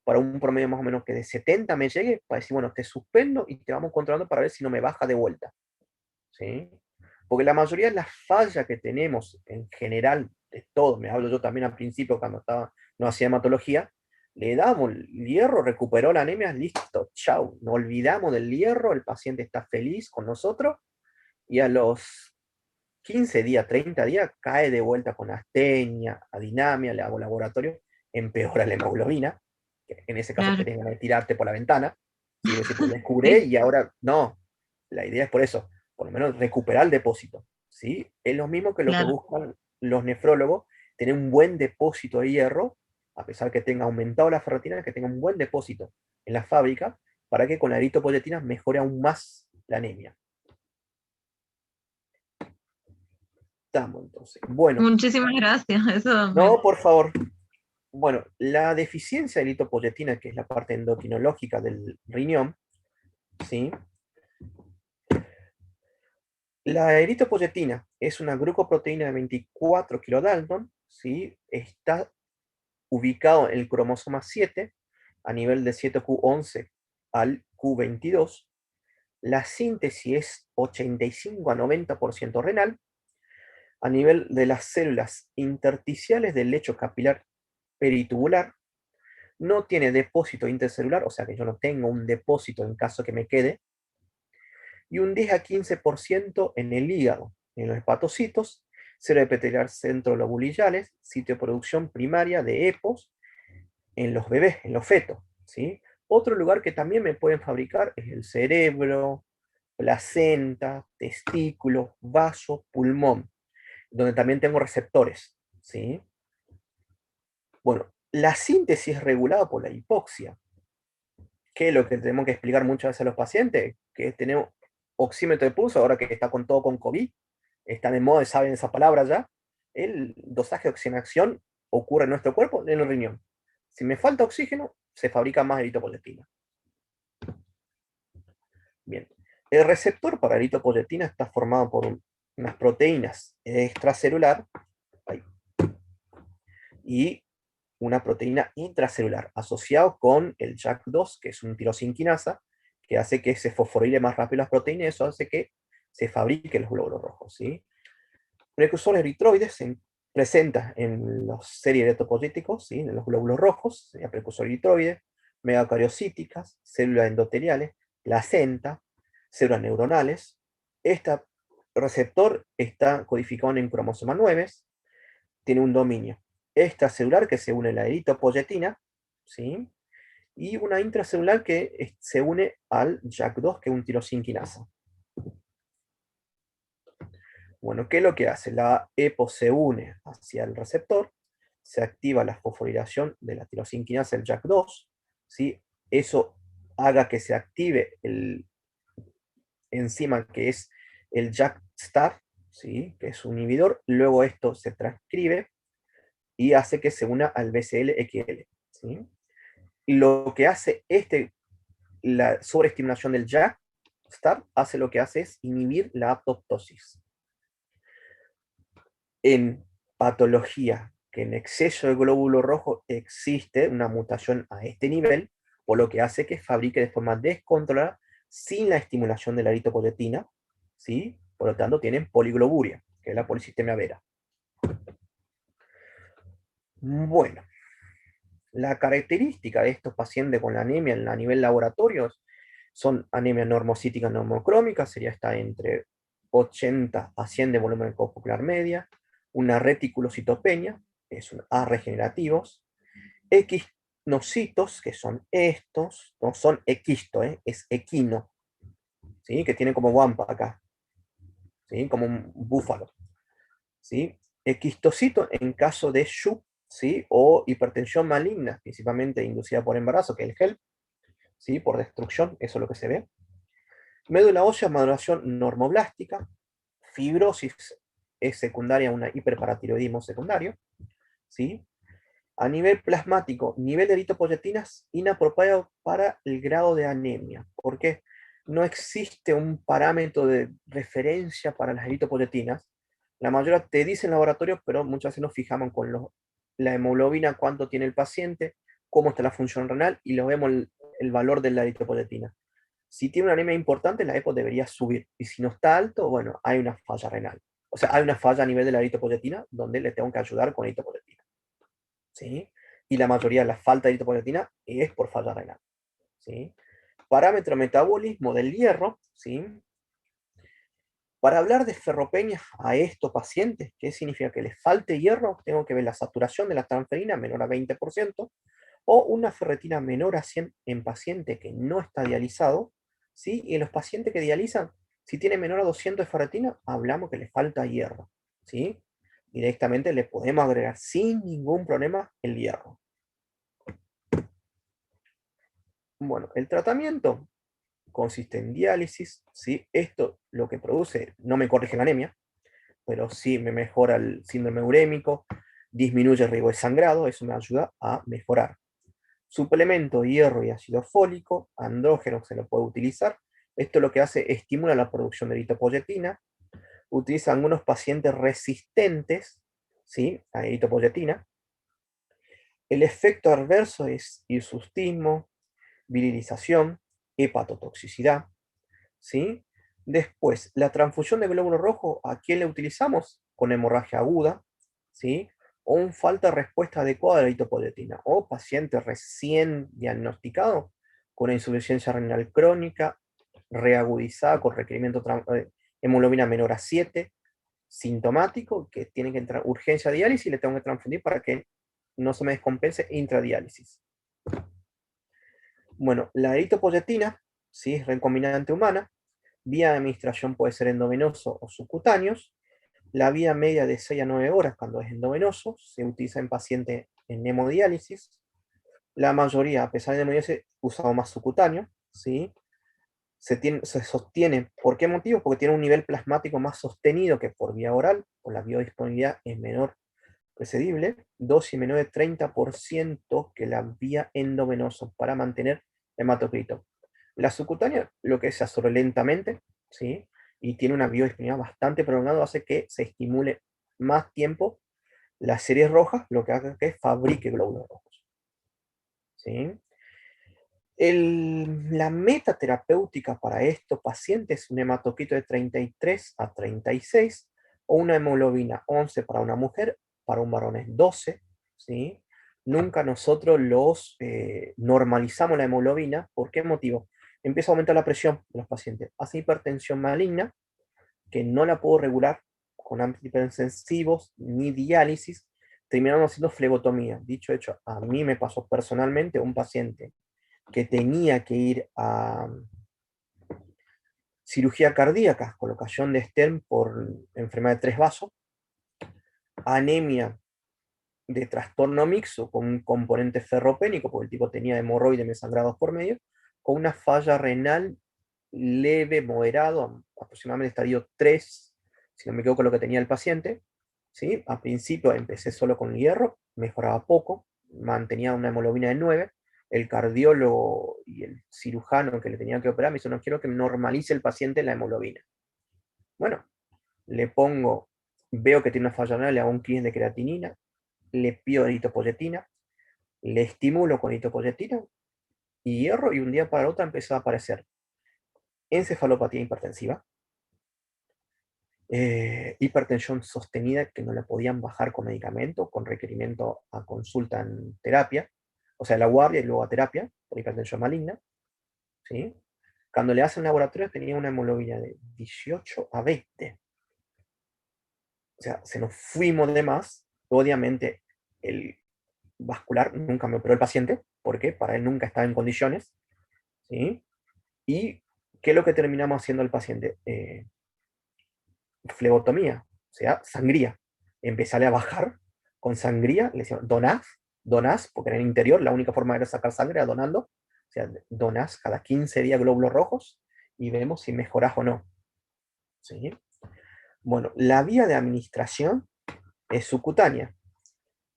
para un promedio más o menos que de 70 me llegue, para decir, bueno, te suspendo y te vamos controlando para ver si no me baja de vuelta. ¿Sí? Porque la mayoría de las fallas que tenemos en general, de todo, me hablo yo también al principio cuando no hacía hematología, le damos el hierro, recuperó la anemia, listo, chau, nos olvidamos del hierro, el paciente está feliz con nosotros, y a los 15 días, 30 días, cae de vuelta con astenia, adinamia, le hago laboratorio, empeora la hemoglobina, que en ese caso Claro. tenés ganas de tirarte por la ventana, y decir, pues descubrí Sí, y ahora no. La idea es por eso, por lo menos recuperar el depósito, ¿sí? Es lo mismo que lo que claro. buscan los nefrólogos, tener un buen depósito de hierro, a pesar que tenga aumentado la ferritina, que tenga un buen depósito en la fábrica, para que con la eritropoyetina mejore aún más la anemia. Estamos entonces. Bueno, Muchísimas gracias. Eso no, por favor. Bueno, la deficiencia de eritropoyetina, que es la parte endocrinológica del riñón, ¿sí? La eritropoyetina es una glucoproteína de 24 kilodalton, ¿sí? Está ubicado en el cromosoma 7, a nivel de 7q11 al q22. La síntesis es 85 a 90% renal. A nivel de las células intersticiales del lecho capilar peritubular, no tiene depósito intercelular, o sea que yo no tengo un depósito en caso que me quede, y un 10 a 15% en el hígado, en los hepatocitos, célula epitelial centrolobulillales, sitio de producción primaria de EPOs en los bebés, en los fetos, ¿sí? Otro lugar que también me pueden fabricar es el cerebro, placenta, testículo, vaso, pulmón, donde también tengo receptores, ¿sí? Bueno, la síntesis es regulada por la hipoxia, que es lo que tenemos que explicar muchas veces a los pacientes, que tenemos oxímetro de pulso, ahora que está con todo con COVID, está de moda, saben esa palabra ya, el dosaje de oxigenación ocurre en nuestro cuerpo, en el riñón. Si me falta oxígeno, se fabrica más eritropoyetina. Bien, el receptor para eritropoyetina está formado por unas proteínas extracelular y una proteína intracelular asociado con el JAK2, que es un tirosinquinasa, que hace que se fosforile más rápido las proteínas, y eso hace que se fabriquen los glóbulos rojos, ¿sí? Precursores eritroides se presenta en los series eritropoyéticos, ¿sí? En los glóbulos rojos, sería precursor eritroide, megacariocíticas, células endoteliales, placenta, células neuronales. Este receptor está codificado en cromosoma 9, tiene un dominio extracelular que se une a la eritropoyetina, ¿sí? Y una intracelular que se une al JAK2, que es un tirosinquinasa. Bueno, ¿qué es lo que hace? La EPO se une hacia el receptor, se activa la fosforilación de la tirosinquinasa, el JAK2, ¿sí? Eso haga que se active el enzima que es el JAK-STAT, ¿sí? Que es un inhibidor, luego esto se transcribe y hace que se una al BCL-XL, ¿sí? Y lo que hace la sobreestimulación del JAK-STAT hace lo que hace es inhibir la apoptosis. En patología que en exceso de glóbulo rojo existe una mutación a este nivel, por lo que hace que fabrique de forma descontrolada sin la estimulación de la eritropoyetina, ¿sí? Por lo tanto tienen poligloburia, que es la policitemia vera. Bueno, la característica de estos pacientes con anemia a nivel laboratorio son anemia normocítica normocrómica, sería esta entre 80 a 100 de volumen corporal media, una reticulocitopenia, es un A regenerativos, equinocitos, que son estos, no son equisto, es equino, ¿sí? Que tiene como guampa acá, ¿sí? Como un búfalo, ¿sí? Equistocito en caso de SHUP, ¿sí? O hipertensión maligna, principalmente inducida por embarazo, que es el HELP, ¿sí? Por destrucción, eso es lo que se ve. Médula ósea, maduración normoblástica, fibrosis es secundaria a un hiperparatiroidismo secundario, ¿sí? A nivel plasmático, nivel de eritropoyetinas inapropiado para el grado de anemia, porque no existe un parámetro de referencia para las eritropoyetinas. La mayoría te dicen laboratorios, pero muchas veces nos fijamos con la hemoglobina, cuánto tiene el paciente, cómo está la función renal, y lo vemos el valor de la eritropoyetina. Si tiene una anemia importante, la EPO debería subir, y si no está alto, bueno, hay una falla renal. O sea, hay una falla a nivel de la eritropoyetina, donde le tengo que ayudar con eritropoyetina, ¿sí? Y la mayoría de la falta de eritropoyetina es por falla renal, ¿sí? Parámetro metabolismo del hierro, ¿sí? Para hablar de ferropenia a estos pacientes, ¿qué significa? Que les falte hierro, tengo que ver la saturación de la transferina menor a 20%, o una ferretina menor a 100 en paciente que no está dializado, ¿sí? Y en los pacientes que dializan, si tiene menor a 200 de ferretina, hablamos que le falta hierro, ¿sí? Directamente le podemos agregar sin ningún problema el hierro. Bueno, el tratamiento consiste en diálisis, ¿sí? Esto lo que produce, no me corrige la anemia, pero sí me mejora el síndrome urémico, disminuye el riesgo de sangrado, eso me ayuda a mejorar. Suplemento, hierro y ácido fólico, andrógeno se lo puede utilizar. Esto lo que hace, estimula la producción de eritropoyetina. Utiliza algunos pacientes resistentes, ¿sí?, a eritropoyetina. El efecto adverso es hirsutismo, virilización, hepatotoxicidad, ¿sí? Después, la transfusión de glóbulo rojo, ¿a quién le utilizamos? Con hemorragia aguda, ¿sí? O un falta de respuesta adecuada a la eritropoyetina, o paciente recién diagnosticado con insuficiencia renal crónica, reagudizada con requerimiento de hemoglobina menor a 7, sintomático, que tiene que entrar urgencia a diálisis y le tengo que transfundir para que no se me descompense intradiálisis. Bueno, la eritropoyetina, ¿sí?, es recombinante humana, vía de administración puede ser endovenoso o subcutáneos, la vía media de 6 a 9 horas cuando es endovenoso, se utiliza en pacientes en hemodiálisis, la mayoría, a pesar de hemodiálisis, usado más subcutáneo, ¿sí? Se sostiene, ¿por qué motivo? Porque tiene un nivel plasmático más sostenido que por vía oral, o la biodisponibilidad es menor precedible, dosis menor de 30% que la vía endovenosa para mantener hematocrito. La subcutánea lo que se absorbe lentamente, ¿sí?, y tiene una biodisponibilidad bastante prolongada, hace que se estimule más tiempo las series rojas, lo que hace que fabrique glóbulos rojos, ¿sí? La meta terapéutica para estos pacientes es un hematocrito de 33 a 36, o una hemoglobina 11 para una mujer, para un varón es 12, ¿sí? Nunca nosotros normalizamos la hemoglobina. ¿Por qué motivo? Empieza a aumentar la presión de los pacientes. Hace hipertensión maligna, que no la puedo regular con antihipertensivos ni diálisis, terminamos haciendo flebotomía. Dicho hecho, a mí me pasó personalmente un paciente que tenía que ir a cirugía cardíaca, colocación de stent por enfermedad de 3 vasos, anemia de trastorno mixto con un componente ferropénico, porque el tipo tenía hemorroides mesangrados por medio, con una falla renal leve, moderado, aproximadamente estadio 3, si no me equivoco, lo que tenía el paciente, ¿sí? A principio empecé solo con hierro, mejoraba poco, mantenía una hemoglobina de 9, el cardiólogo y el cirujano que le tenía que operar me dijo, no quiero que normalice el paciente la hemoglobina. Bueno, le pongo, veo que tiene una falla renal, le hago un clean de creatinina, le pido eritropoyetina, le estimulo con eritropoyetina y hierro, y un día para otro empezó a aparecer encefalopatía hipertensiva, hipertensión sostenida que no la podían bajar con medicamento, con requerimiento a consulta en terapia, o sea, la guardia y luego a terapia, por hipertensión maligna, ¿sí? Cuando le hacen laboratorio tenía una hemoglobina de 18 a 20. O sea, se nos fuimos de más. Obviamente, el vascular nunca me operó el paciente, porque para él nunca estaba en condiciones, ¿sí? Y ¿qué es lo que terminamos haciendo al paciente? Flebotomía, o sea, sangría. Empezale a bajar con sangría, le decían, donás, porque en el interior la única forma era sacar sangre era donando, o sea, donás cada 15 días glóbulos rojos y vemos si mejorás o no, ¿sí? Bueno, la vía de administración es subcutánea.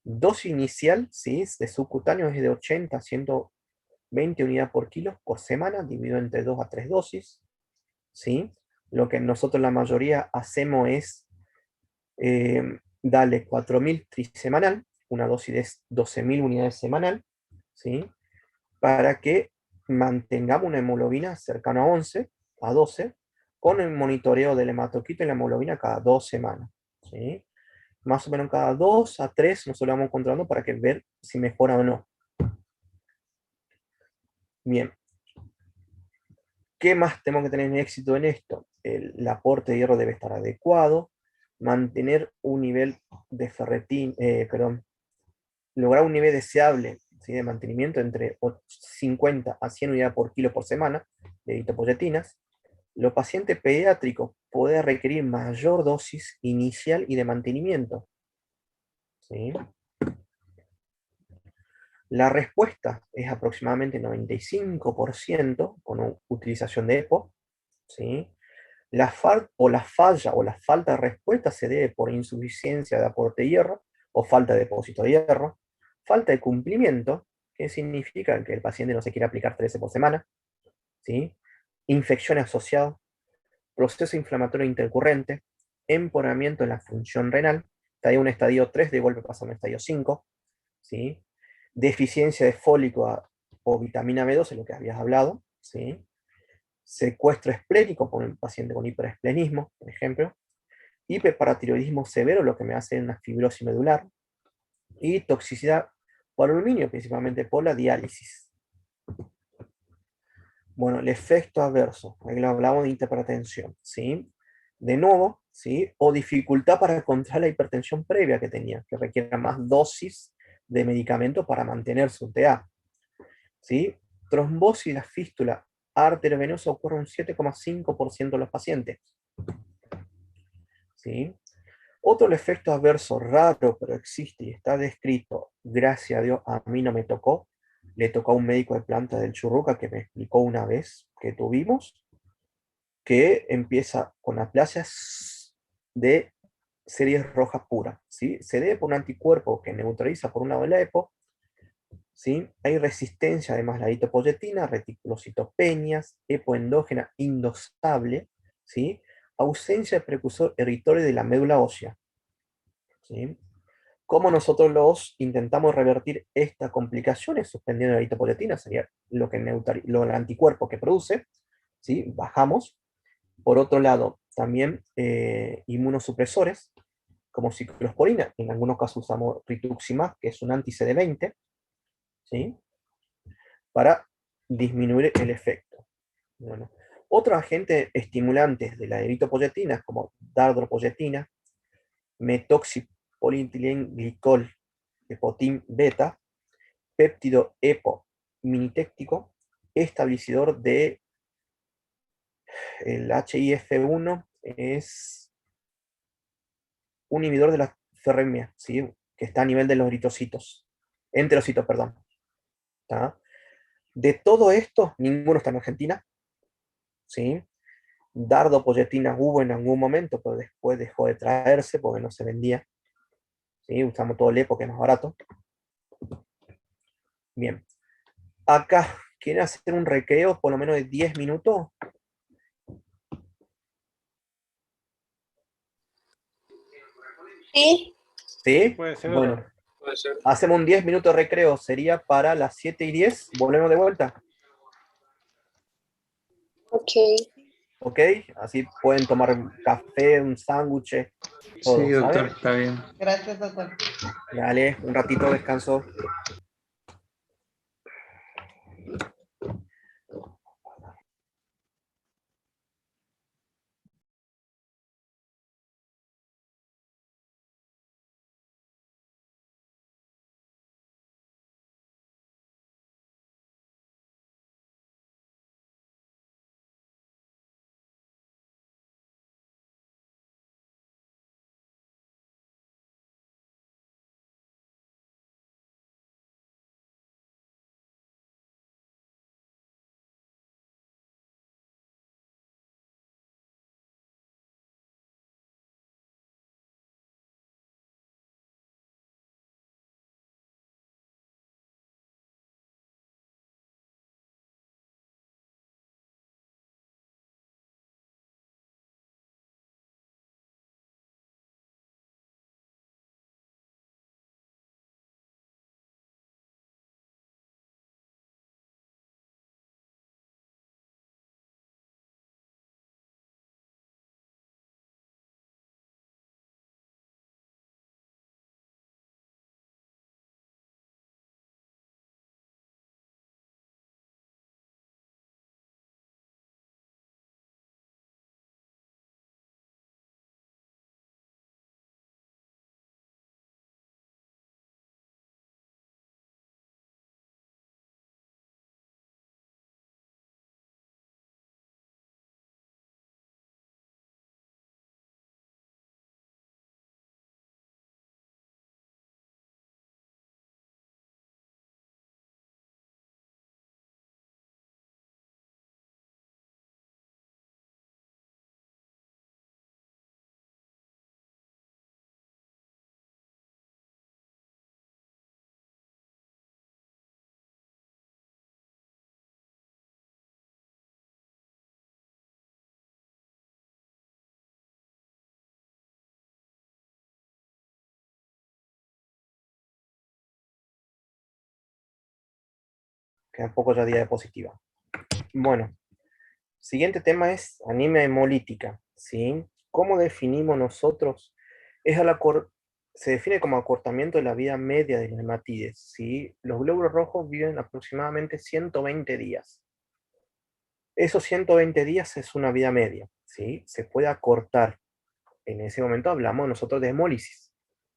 Dosis inicial, ¿sí?, de subcutáneo es de 80 a 120 unidades por kilo por semana, dividido entre 2 a 3 dosis, ¿sí? Lo que nosotros la mayoría hacemos es darle 4.000 trisemanal, una dosis de 12.000 unidades semanal, ¿sí?, para que mantengamos una hemoglobina cercana a 11, a 12, con el monitoreo del hematocrito y la hemoglobina cada 2 semanas, ¿sí? Más o menos cada 2 a 3 nosotros vamos controlando para que ver si mejora o no. Bien. ¿Qué más tenemos que tener éxito en esto? El aporte de hierro debe estar adecuado, mantener un nivel de lograr un nivel deseable, ¿sí?, de mantenimiento entre 50 a 100 unidades por kilo por semana de eritropoyetinas. Los pacientes pediátricos pueden requerir mayor dosis inicial y de mantenimiento, ¿sí? La respuesta es aproximadamente 95% con utilización de EPO, ¿sí? La falla o la falta de respuesta se debe por insuficiencia de aporte de hierro o falta de depósito de hierro, falta de cumplimiento, que significa que el paciente no se quiere aplicar 13 por semana, ¿sí? Infección asociada, proceso inflamatorio intercurrente, empeoramiento en la función renal, estadio un estadio 3, de golpe pasa a un estadio 5, ¿sí? Deficiencia de fólico o vitamina B2, es lo que habías hablado, ¿sí? Secuestro esplénico por un paciente con hiperesplenismo, por ejemplo, hiperparatiroidismo severo, lo que me hace una fibrosis medular, y toxicidad por aluminio, principalmente por la diálisis. Bueno, el efecto adverso, ahí lo hablamos de hipertensión, ¿sí? De nuevo, ¿sí? O dificultad para controlar la hipertensión previa que tenía, que requiere más dosis de medicamento para mantener su TA, ¿sí? Trombosis y la fístula arteriovenosa ocurre un 7,5% de los pacientes, ¿sí? Otro efecto adverso raro, pero existe y está descrito, gracias a Dios, a mí no me tocó, le tocó a un médico de planta del Churruca que me explicó una vez que tuvimos, que empieza con aplasias de series rojas puras, ¿sí? Se debe por un anticuerpo que neutraliza por un lado la EPO, ¿sí? Hay resistencia además a la eritropoyetina, reticulocitopenias, EPO endógena indosable, ¿sí? Ausencia de precursor eritorio de la médula ósea, ¿sí? ¿Cómo nosotros los intentamos revertir estas complicaciones? Suspendiendo la eritropoyetina, sería lo que el anticuerpo que produce, ¿sí? Bajamos. Por otro lado, también inmunosupresores, como ciclosporina, en algunos casos usamos rituximab, que es un anti-CD20, ¿sí? Para disminuir el efecto. Bueno, otros agentes estimulantes de la eritropoyetina, como dardropoyetina, metoxipolietilenglicol, epotin beta, péptido EPO minitéctico, establecedor de el HIF1, es un inhibidor de la ferremia, ¿sí? Que está a nivel de los eritrocitos, enterocitos, perdón. ¿Tá? De todo esto, ninguno está en Argentina, ¿sí? Dardopoyetina hubo en algún momento, pero después dejó de traerse porque no se vendía, ¿sí? Usamos todo el EPO, que es más barato. Bien, acá, ¿quieren hacer un recreo por lo menos de 10 minutos? Sí, ¿Sí? Puede ser. Bueno, Puede ser. hacemos un 10 minutos de recreo, sería para las 7:10, volvemos de vuelta. ok. ¿Ok? Así pueden tomar un café, un sándwich, todo, Sí, doctor, ¿sabes? está bien. Gracias, doctor. Dale, un ratito de descanso. Queda poco ya diapositiva. Bueno, siguiente tema es anemia hemolítica, ¿sí? ¿Cómo definimos nosotros? Se define como acortamiento de la vida media de la hematides, ¿sí? Los glóbulos rojos viven aproximadamente 120 días. Esos 120 días es una vida media, ¿sí? Se puede acortar. En ese momento hablamos nosotros de hemólisis,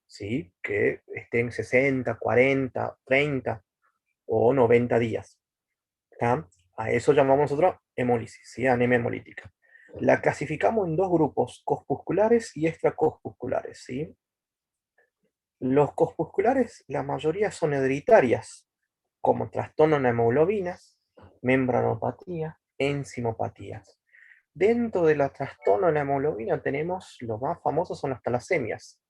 ¿sí? Que estén 60, 40, 30 o 90 días. ¿Tá? A eso llamamos nosotros hemólisis, ¿sí? Anemia hemolítica. La clasificamos en dos grupos, corpusculares y extracorpusculares, ¿sí? Los corpusculares, la mayoría son hereditarias, como trastorno en hemoglobinas, membranopatía, enzimopatías. Dentro de la trastorno en la hemoglobina tenemos, los más famosos son las talasemias,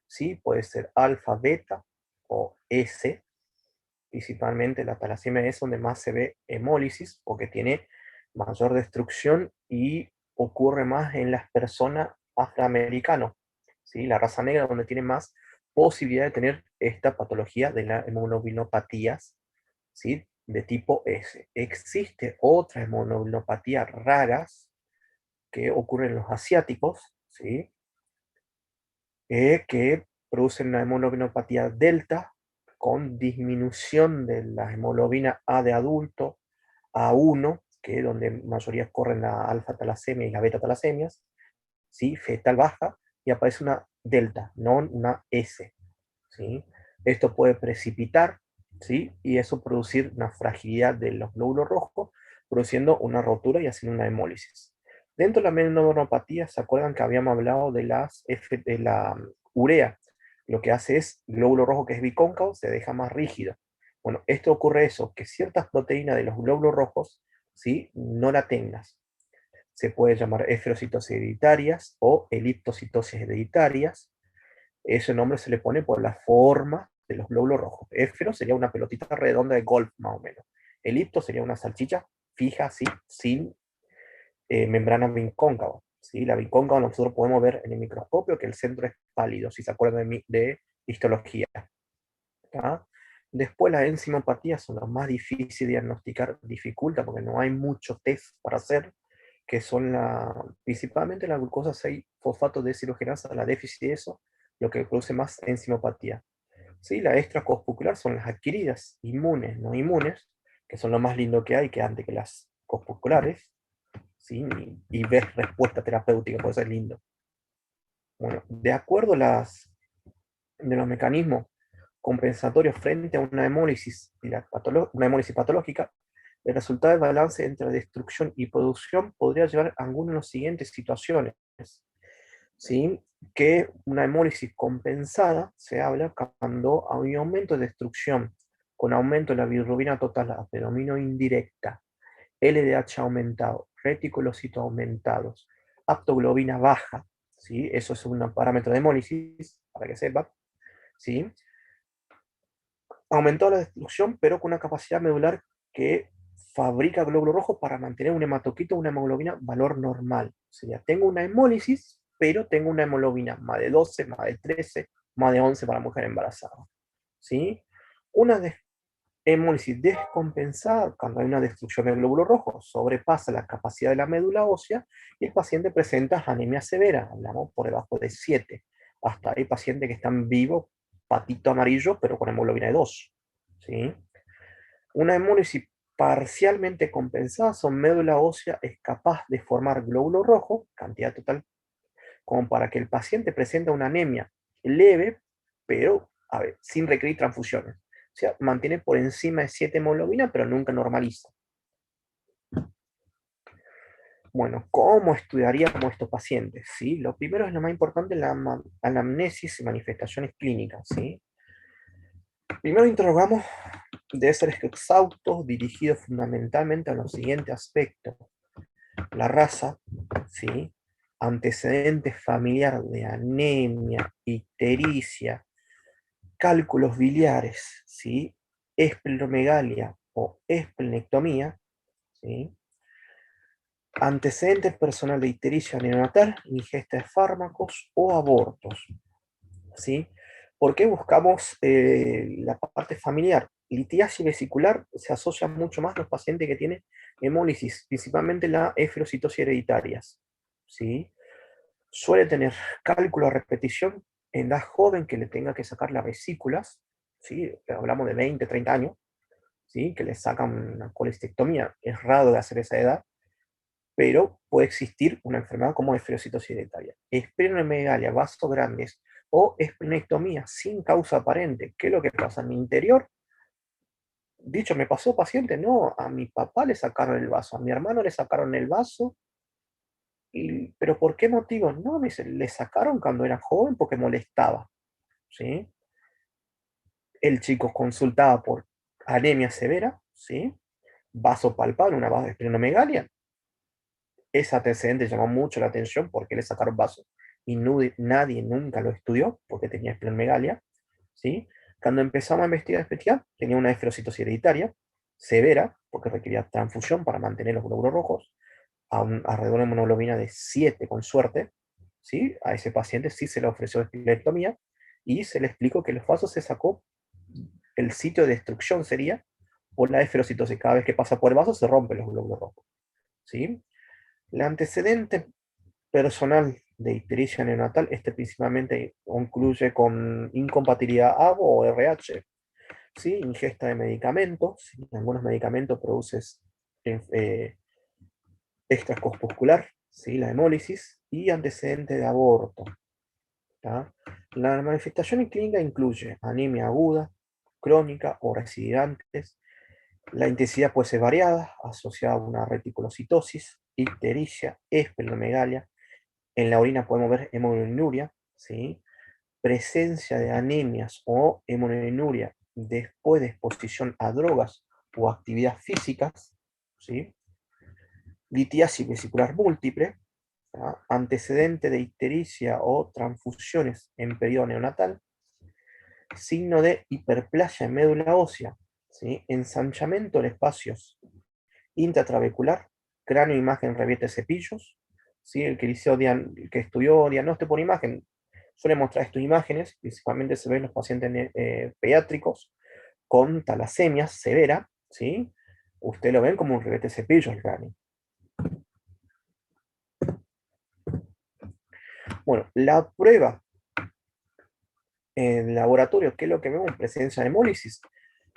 ¿sí? Puede ser alfa, beta o S. Principalmente la talasemia es donde más se ve hemólisis, porque tiene mayor destrucción y ocurre más en las personas afroamericanas, ¿sí? La raza negra, donde tiene más posibilidad de tener esta patología de las hemoglobinopatías, ¿sí? De tipo S. Existe otras hemoglobinopatías raras que ocurren en los asiáticos, ¿sí? Que producen una hemoglobinopatía delta, con disminución de la hemoglobina A de adulto a 1, que es donde mayoría corren la alfa-talasemia y la beta-talasemias, ¿sí? Fetal baja, y aparece una delta, no una S, ¿sí? Esto puede precipitar, ¿sí? Y eso producir una fragilidad de los glóbulos rojos, produciendo una rotura y haciendo una hemólisis. Dentro de la membranopatía, ¿se acuerdan que habíamos hablado de la urea? Lo que hace es, el glóbulo rojo que es bicóncavo se deja más rígido. Bueno, esto ocurre eso, que ciertas proteínas de los glóbulos rojos, ¿sí? No la tengas. Se puede llamar esferocitosis hereditarias o eliptocitosis hereditarias. Ese nombre se le pone por la forma de los glóbulos rojos. Esfero sería una pelotita redonda de golf, más o menos. Elipto sería una salchicha fija, así, sin membrana bicóncava. ¿Sí? La bicóncava nosotros podemos ver en el microscopio que el centro es pálido, si se acuerdan de histología. ¿Tá? Después las enzimopatías son las más difíciles de diagnosticar, dificulta porque no hay muchos test para hacer, que son principalmente la glucosa 6-fosfato deshidrogenasa, la déficit de eso, lo que produce más enzimopatía. ¿Sí? La extracorpuscular son las adquiridas, inmunes, no inmunes, que son lo más lindo que hay, que antes que las corpusculares, ¿sí? Y ves respuesta terapéutica, por eso es lindo. Bueno, de acuerdo a los mecanismos compensatorios frente a una hemólisis, una hemólisis patológica, el resultado del balance entre destrucción y producción podría llevar a alguna de las siguientes situaciones. ¿Sí? Que una hemólisis compensada se habla cuando hay un aumento de destrucción, con aumento de la bilirrubina total a predominio indirecta, LDH aumentado, reticulocitos aumentados, aptoglobina baja, ¿sí? Eso es un parámetro de hemólisis, para que sepa, ¿sí? Aumentó la destrucción, pero con una capacidad medular que fabrica glóbulos rojos para mantener un hematocrito, una hemoglobina, valor normal. O sea, tengo una hemólisis, pero tengo una hemoglobina más de 12, más de 13, más de 11 para mujer embarazada. ¿Sí? Una hemólisis descompensada, cuando hay una destrucción del glóbulo rojo, sobrepasa la capacidad de la médula ósea y el paciente presenta anemia severa, hablamos por debajo de 7. Hasta hay pacientes que están vivos, patito amarillo, pero con hemoglobina de 2. ¿Sí? Una hemólisis parcialmente compensada, son médula ósea es capaz de formar glóbulo rojo, cantidad total, como para que el paciente presente una anemia leve, pero sin requerir transfusiones. O sea, mantiene por encima de 7 hemoglobina, pero nunca normaliza. Bueno, ¿cómo estudiaríamos estos pacientes? ¿Sí? Lo primero es lo más importante, la anamnesis y manifestaciones clínicas. ¿Sí? Primero interrogamos, debe ser exhaustos, dirigidos fundamentalmente a los siguientes aspectos. La raza, ¿sí? Antecedentes familiar de anemia, ictericia, cálculos biliares, ¿sí? Esplenomegalia o esplenectomía, ¿sí? Antecedentes personal de ictericia neonatal, ingesta de fármacos o abortos, ¿sí? ¿Por qué buscamos la parte familiar? litiasis vesicular se asocia mucho más a los pacientes que tienen hemólisis, principalmente la esferocitosis hereditarias, ¿sí? Suele tener cálculo a repetición en edad joven que le tenga que sacar las vesículas, ¿sí? Hablamos de 20, 30 años, ¿sí? Que le sacan una colestectomía, es raro de hacer esa edad, pero puede existir una enfermedad como esferocitosis hereditaria. Esplenomegalia, vasos grandes, o esplenectomía sin causa aparente. ¿Qué es lo que pasa? En mi interior, dicho, ¿me pasó paciente? No, a mi papá le sacaron el vaso, a mi hermano le sacaron el vaso, ¿pero por qué motivo? No, me dice, le sacaron cuando era joven porque molestaba, ¿sí? El chico consultaba por anemia severa, ¿sí? Vaso palpable, una esplenomegalia. Ese antecedente llamó mucho la atención porque le sacaron vaso y nadie nunca lo estudió porque tenía esplenomegalia, ¿sí? Cuando empezamos a investigar, tenía una esferocitosis hereditaria severa, porque requería transfusión para mantener los glóbulos rojos, alrededor de una hemoglobina de 7 con suerte, ¿sí? A ese paciente sí se le ofreció espilectomía y se le explicó que los vasos se sacó, el sitio de destrucción sería por la esferocitosis. Cada vez que pasa por el vaso se rompen los glóbulos rojos, ¿sí? El antecedente personal de ictericia neonatal, principalmente concluye con incompatibilidad ABO o RH, ¿sí? Ingesta de medicamentos, ¿sí? Algunos medicamentos producen extracorpuscular, ¿sí? La hemólisis, y antecedente de aborto, ¿tá? La manifestación clínica incluye anemia aguda, crónica o recidivantes. La intensidad puede ser variada, asociada a una reticulocitosis, ictericia, esplenomegalia. En la orina podemos ver hemoglobinuria, ¿sí? Presencia de anemias o hemoglobinuria después de exposición a drogas o actividades físicas, ¿sí? Litiasis vesicular múltiple, ¿tá? Antecedente de ictericia o transfusiones en periodo neonatal, signo de hiperplasia en médula ósea, ¿sí? Ensanchamiento de espacios intratrabecular, cráneo, imagen, revierte cepillos, ¿sí? El que estudió diagnóstico por imagen suele mostrar estas imágenes, principalmente se ven en los pacientes pediátricos con talasemia severa, ¿sí? Usted lo ven como un revierte cepillos el cráneo. Bueno, la prueba en laboratorio, ¿qué es lo que vemos? Presencia de hemólisis.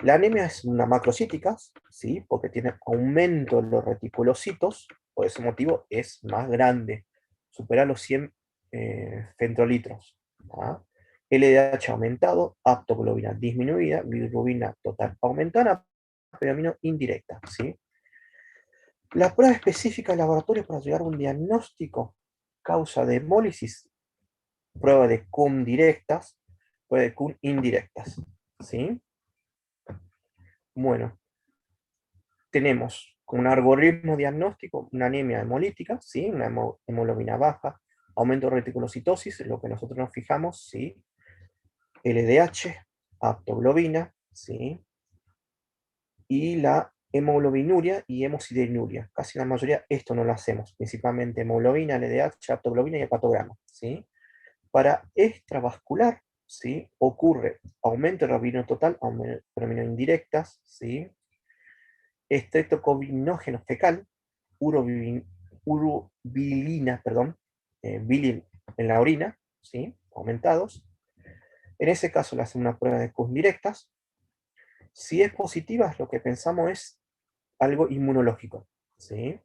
La anemia es una macrocítica, ¿sí? Porque tiene aumento de los reticulocitos, por ese motivo es más grande, supera los 100 centilitros. ¿Tá? LDH aumentado, aptoglobina disminuida, bilirrubina total aumentada, predomino indirecta, ¿sí? La prueba específica de laboratorio para llegar a un diagnóstico causa de hemólisis, prueba de Kuhn directas, prueba de Kuhn indirectas, ¿sí? Bueno, tenemos como un algoritmo diagnóstico una anemia hemolítica, ¿sí? Una hemoglobina baja, aumento de reticulocitosis, lo que nosotros nos fijamos, ¿sí? LDH, aptoglobina, ¿sí? Y la hemoglobinuria y hemosideruria. Casi la mayoría esto no lo hacemos, principalmente hemoglobina, LDH, aptoglobina y hepatograma, ¿sí? Para extravascular, ¿sí? Ocurre aumento de rabino total, aumento de indirectas, ¿sí? Estreptococcus fecal, urobilina, perdón, bilin en la orina, ¿sí? Aumentados. En ese caso le hacemos una prueba de Kuhn directas. Si es positiva, lo que pensamos es algo inmunológico, ¿sí?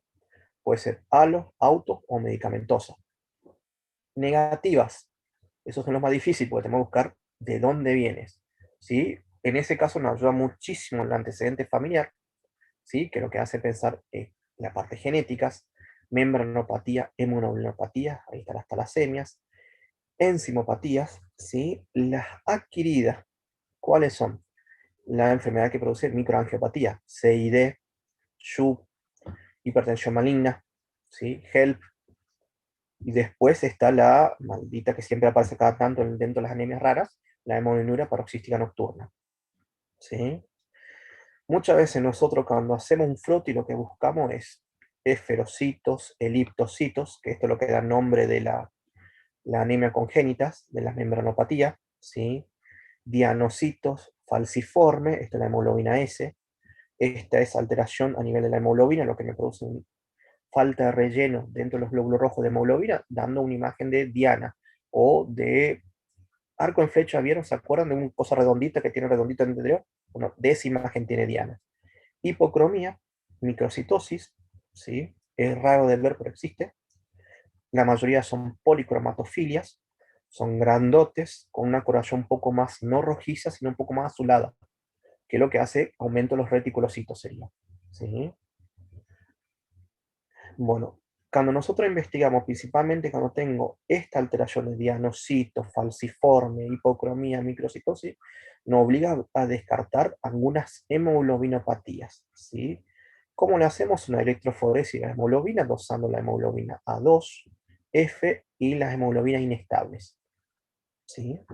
Puede ser auto o medicamentosa. Negativas, esos son los más difíciles porque tenemos que buscar de dónde vienes, ¿sí? En ese caso nos ayuda muchísimo el antecedente familiar, ¿sí? Que lo que hace pensar es la parte genéticas, membranopatía, hemoglobinopatía, ahí están las talasemias, enzimopatías, ¿sí? Las adquiridas, ¿cuáles son? La enfermedad que produce microangiopatía, CID, SHUB, hipertensión maligna, ¿sí? HELP, y después está la maldita que siempre aparece cada tanto dentro de las anemias raras, la hemoglobinuria paroxística nocturna, ¿sí? Muchas veces nosotros cuando hacemos un froti lo que buscamos es esferocitos, eliptocitos, que esto es lo que da nombre de la anemia congénita, de las membranopatías, ¿sí? Dianocitos, falciforme, esta es la hemoglobina S, esta es alteración a nivel de la hemoglobina, lo que me produce falta de relleno dentro de los glóbulos rojos de hemoglobina, dando una imagen de diana, o de arco en flecha. ¿Vieron? ¿Se acuerdan de una cosa redondita que tiene redondito en el interior? Bueno, de esa imagen tiene diana. Hipocromía, microcitosis, ¿sí? Es raro de ver, pero existe. La mayoría son policromatofilias, son grandotes, con una coloración un poco más, no rojiza, sino un poco más azulada, que es lo que hace aumento de los reticulocitos, sería. ¿Sí? Bueno, cuando nosotros investigamos, principalmente cuando tengo esta alteración de dianocito, falciforme, hipocromía, microcitosis, nos obliga a descartar algunas hemoglobinopatías, ¿sí? ¿Cómo le hacemos? Una electroforesis de la hemoglobina, dosando la hemoglobina A2, F y las hemoglobinas inestables, ¿sí?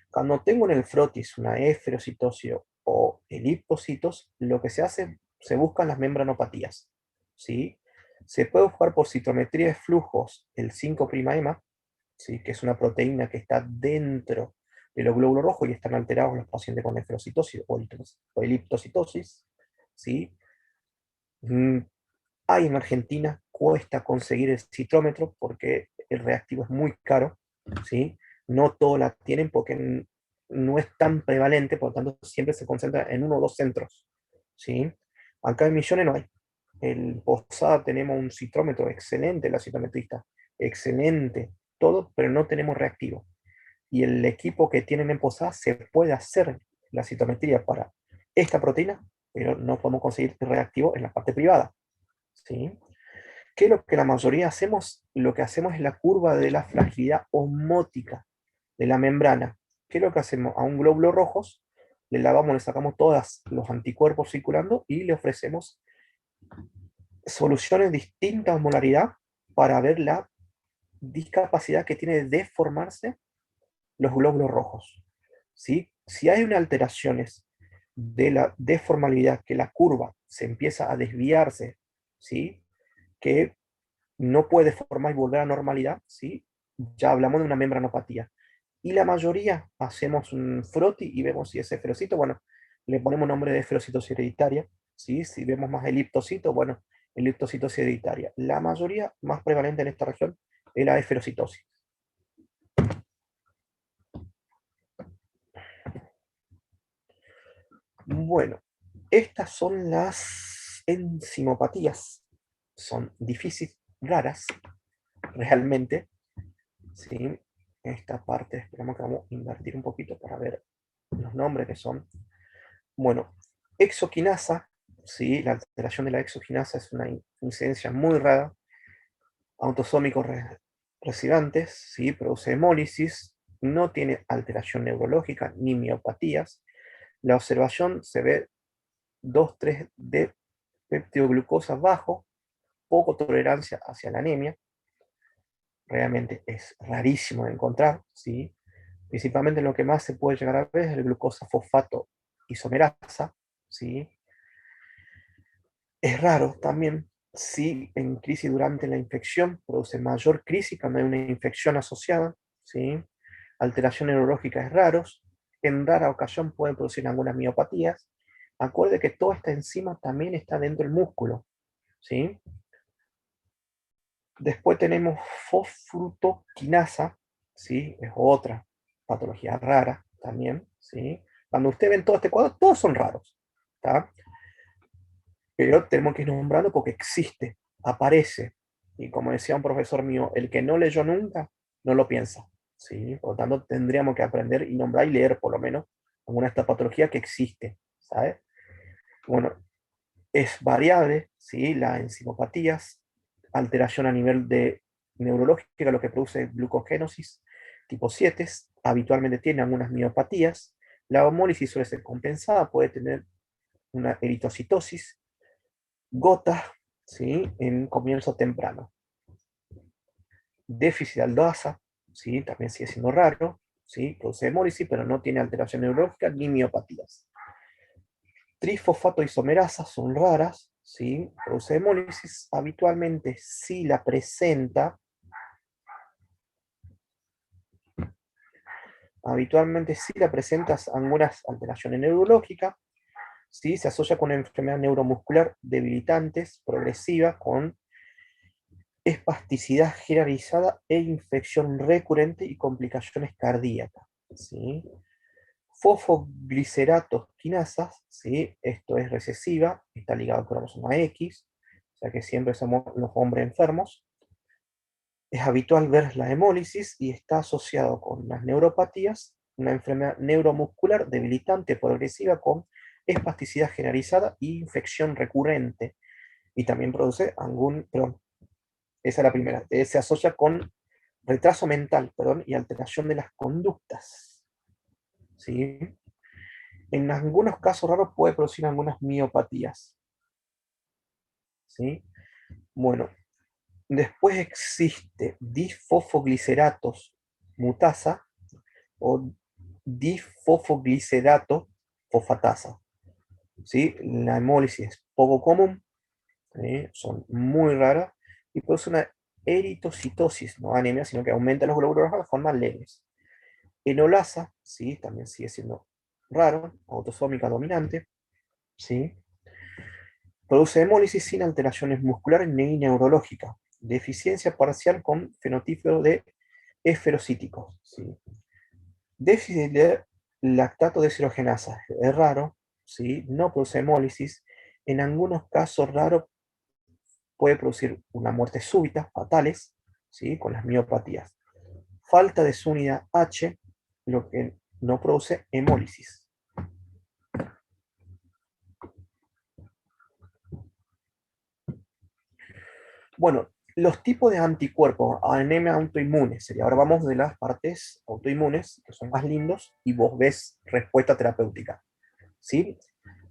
Cuando tengo en el frotis una eferocitosis o eliptocitos, lo que se hace, se buscan las membranopatías, ¿sí? Se puede buscar por citometría de flujos el 5'-EMA, ¿sí? Que es una proteína que está dentro de los glóbulos rojos y están alterados los pacientes con eferocitosis o eliptocitosis, ¿sí? Hay en Argentina, cuesta conseguir el citrómetro porque el reactivo es muy caro, ¿sí? No todos la tienen porque no es tan prevalente, por lo tanto siempre se concentra en uno o dos centros, ¿sí? Acá en Misiones no hay. En Posada tenemos un citrómetro excelente, la citometrista, excelente, todo, pero no tenemos reactivo. Y el equipo que tienen en Posada se puede hacer la citometría para esta proteína, pero no podemos conseguir reactivo en la parte privada, ¿sí? ¿Qué es lo que la mayoría hacemos? Lo que hacemos es la curva de la fragilidad osmótica de la membrana. ¿Qué es lo que hacemos? A un glóbulo rojo le lavamos, le sacamos todos los anticuerpos circulando y le ofrecemos soluciones distintas a osmolaridad para ver la discapacidad que tiene de deformarse los glóbulos rojos, ¿sí? Si hay una alteraciones de la deformabilidad, que la curva se empieza a desviarse, ¿sí? Que no puede formar y volver a normalidad, ¿sí? Ya hablamos de una membranopatía. Y la mayoría hacemos un froti y vemos si es eferocito, bueno, le ponemos nombre de eferocitosis hereditaria, ¿sí? Si vemos más eliptocito, bueno, eliptocitosis hereditaria. La mayoría más prevalente en esta región es la eferocitosis. Bueno, estas son las enzimopatías. Son difíciles, raras, realmente, ¿sí? Esta parte, esperamos que vamos a invertir un poquito para ver los nombres que son. Bueno, exoquinasa, ¿sí? La alteración de la exoquinasa es una incidencia muy rara. Autosómicos residantes, ¿sí? Produce hemólisis, no tiene alteración neurológica ni miopatías. La observación se ve 2,3 de peptidoglucosa bajo, poco tolerancia hacia la anemia. Realmente es rarísimo de encontrar, ¿sí? Principalmente lo que más se puede llegar a ver es el glucosa fosfato isomerasa, ¿sí? Es raro también si en crisis durante la infección produce mayor crisis cuando hay una infección asociada, ¿sí? Alteración neurológica es raros, en rara ocasión pueden producir algunas miopatías. Acuerde que toda esta enzima también está dentro del músculo, ¿sí? Después tenemos fosfrutoquinasa, ¿sí? Es otra patología rara también, ¿sí? Cuando ustedes ven todo este cuadro, todos son raros, ¿tá? Pero tenemos que ir nombrando porque existe, aparece. Y como decía un profesor mío, el que no leyó nunca, no lo piensa, ¿sí? Por lo tanto, tendríamos que aprender y nombrar y leer, por lo menos, alguna de esta patología que existe, ¿sabes? Bueno, es variable, ¿sí? Las enzimopatías, alteración a nivel de neurológica, lo que produce glucogénosis tipo 7, habitualmente tiene algunas miopatías. La hemólisis suele ser compensada, puede tener una eritocitosis, gotas, ¿sí? En comienzo temprano. Déficit de aldasa, ¿sí? También sigue siendo raro, ¿sí? Produce hemólisis, pero no tiene alteración neurológica ni miopatías. Trifosfato isomerasas son raras, ¿sí? Produce hemólisis, habitualmente sí la presenta, habitualmente sí la presentas algunas alteraciones neurológicas, ¿sí? Se asocia con una enfermedad neuromuscular debilitantes, progresiva, con espasticidad generalizada e infección recurrente y complicaciones cardíacas, ¿sí? Fosfogliceratos quinasas, ¿sí? Esto es recesiva, está ligado al cromosoma X, o sea que siempre somos los hombres enfermos. Es habitual ver la hemólisis y está asociado con las neuropatías, una enfermedad neuromuscular debilitante progresiva con espasticidad generalizada e infección recurrente. Y también produce perdón, esa es la primera, se asocia con retraso mental, perdón, y alteración de las conductas, ¿sí? En algunos casos raros puede producir algunas miopatías, ¿sí? Bueno, después existe difosfogliceratos mutasa o difosfoglicerato fosfatasa, ¿sí? La hemólisis es poco común, ¿sí? Son muy raras y produce una eritocitosis, no anemia, sino que aumenta los glóbulos rojos de forma leves. Enolasa, ¿sí? También sigue siendo raro, autosómica dominante, ¿sí? Produce hemólisis sin alteraciones musculares ni neurológicas. Deficiencia parcial con fenotipo de esferocíticos, ¿sí? Déficit de lactato deshidrogenasa, es raro, ¿sí? No produce hemólisis. En algunos casos raros puede producir una muerte súbita, fatales, ¿sí? Con las miopatías. Falta de su unidad H, lo que no produce hemólisis. Bueno, los tipos de anticuerpos, anemia autoinmune, sería. Ahora vamos de las partes autoinmunes, que son más lindos, y vos ves respuesta terapéutica, ¿sí?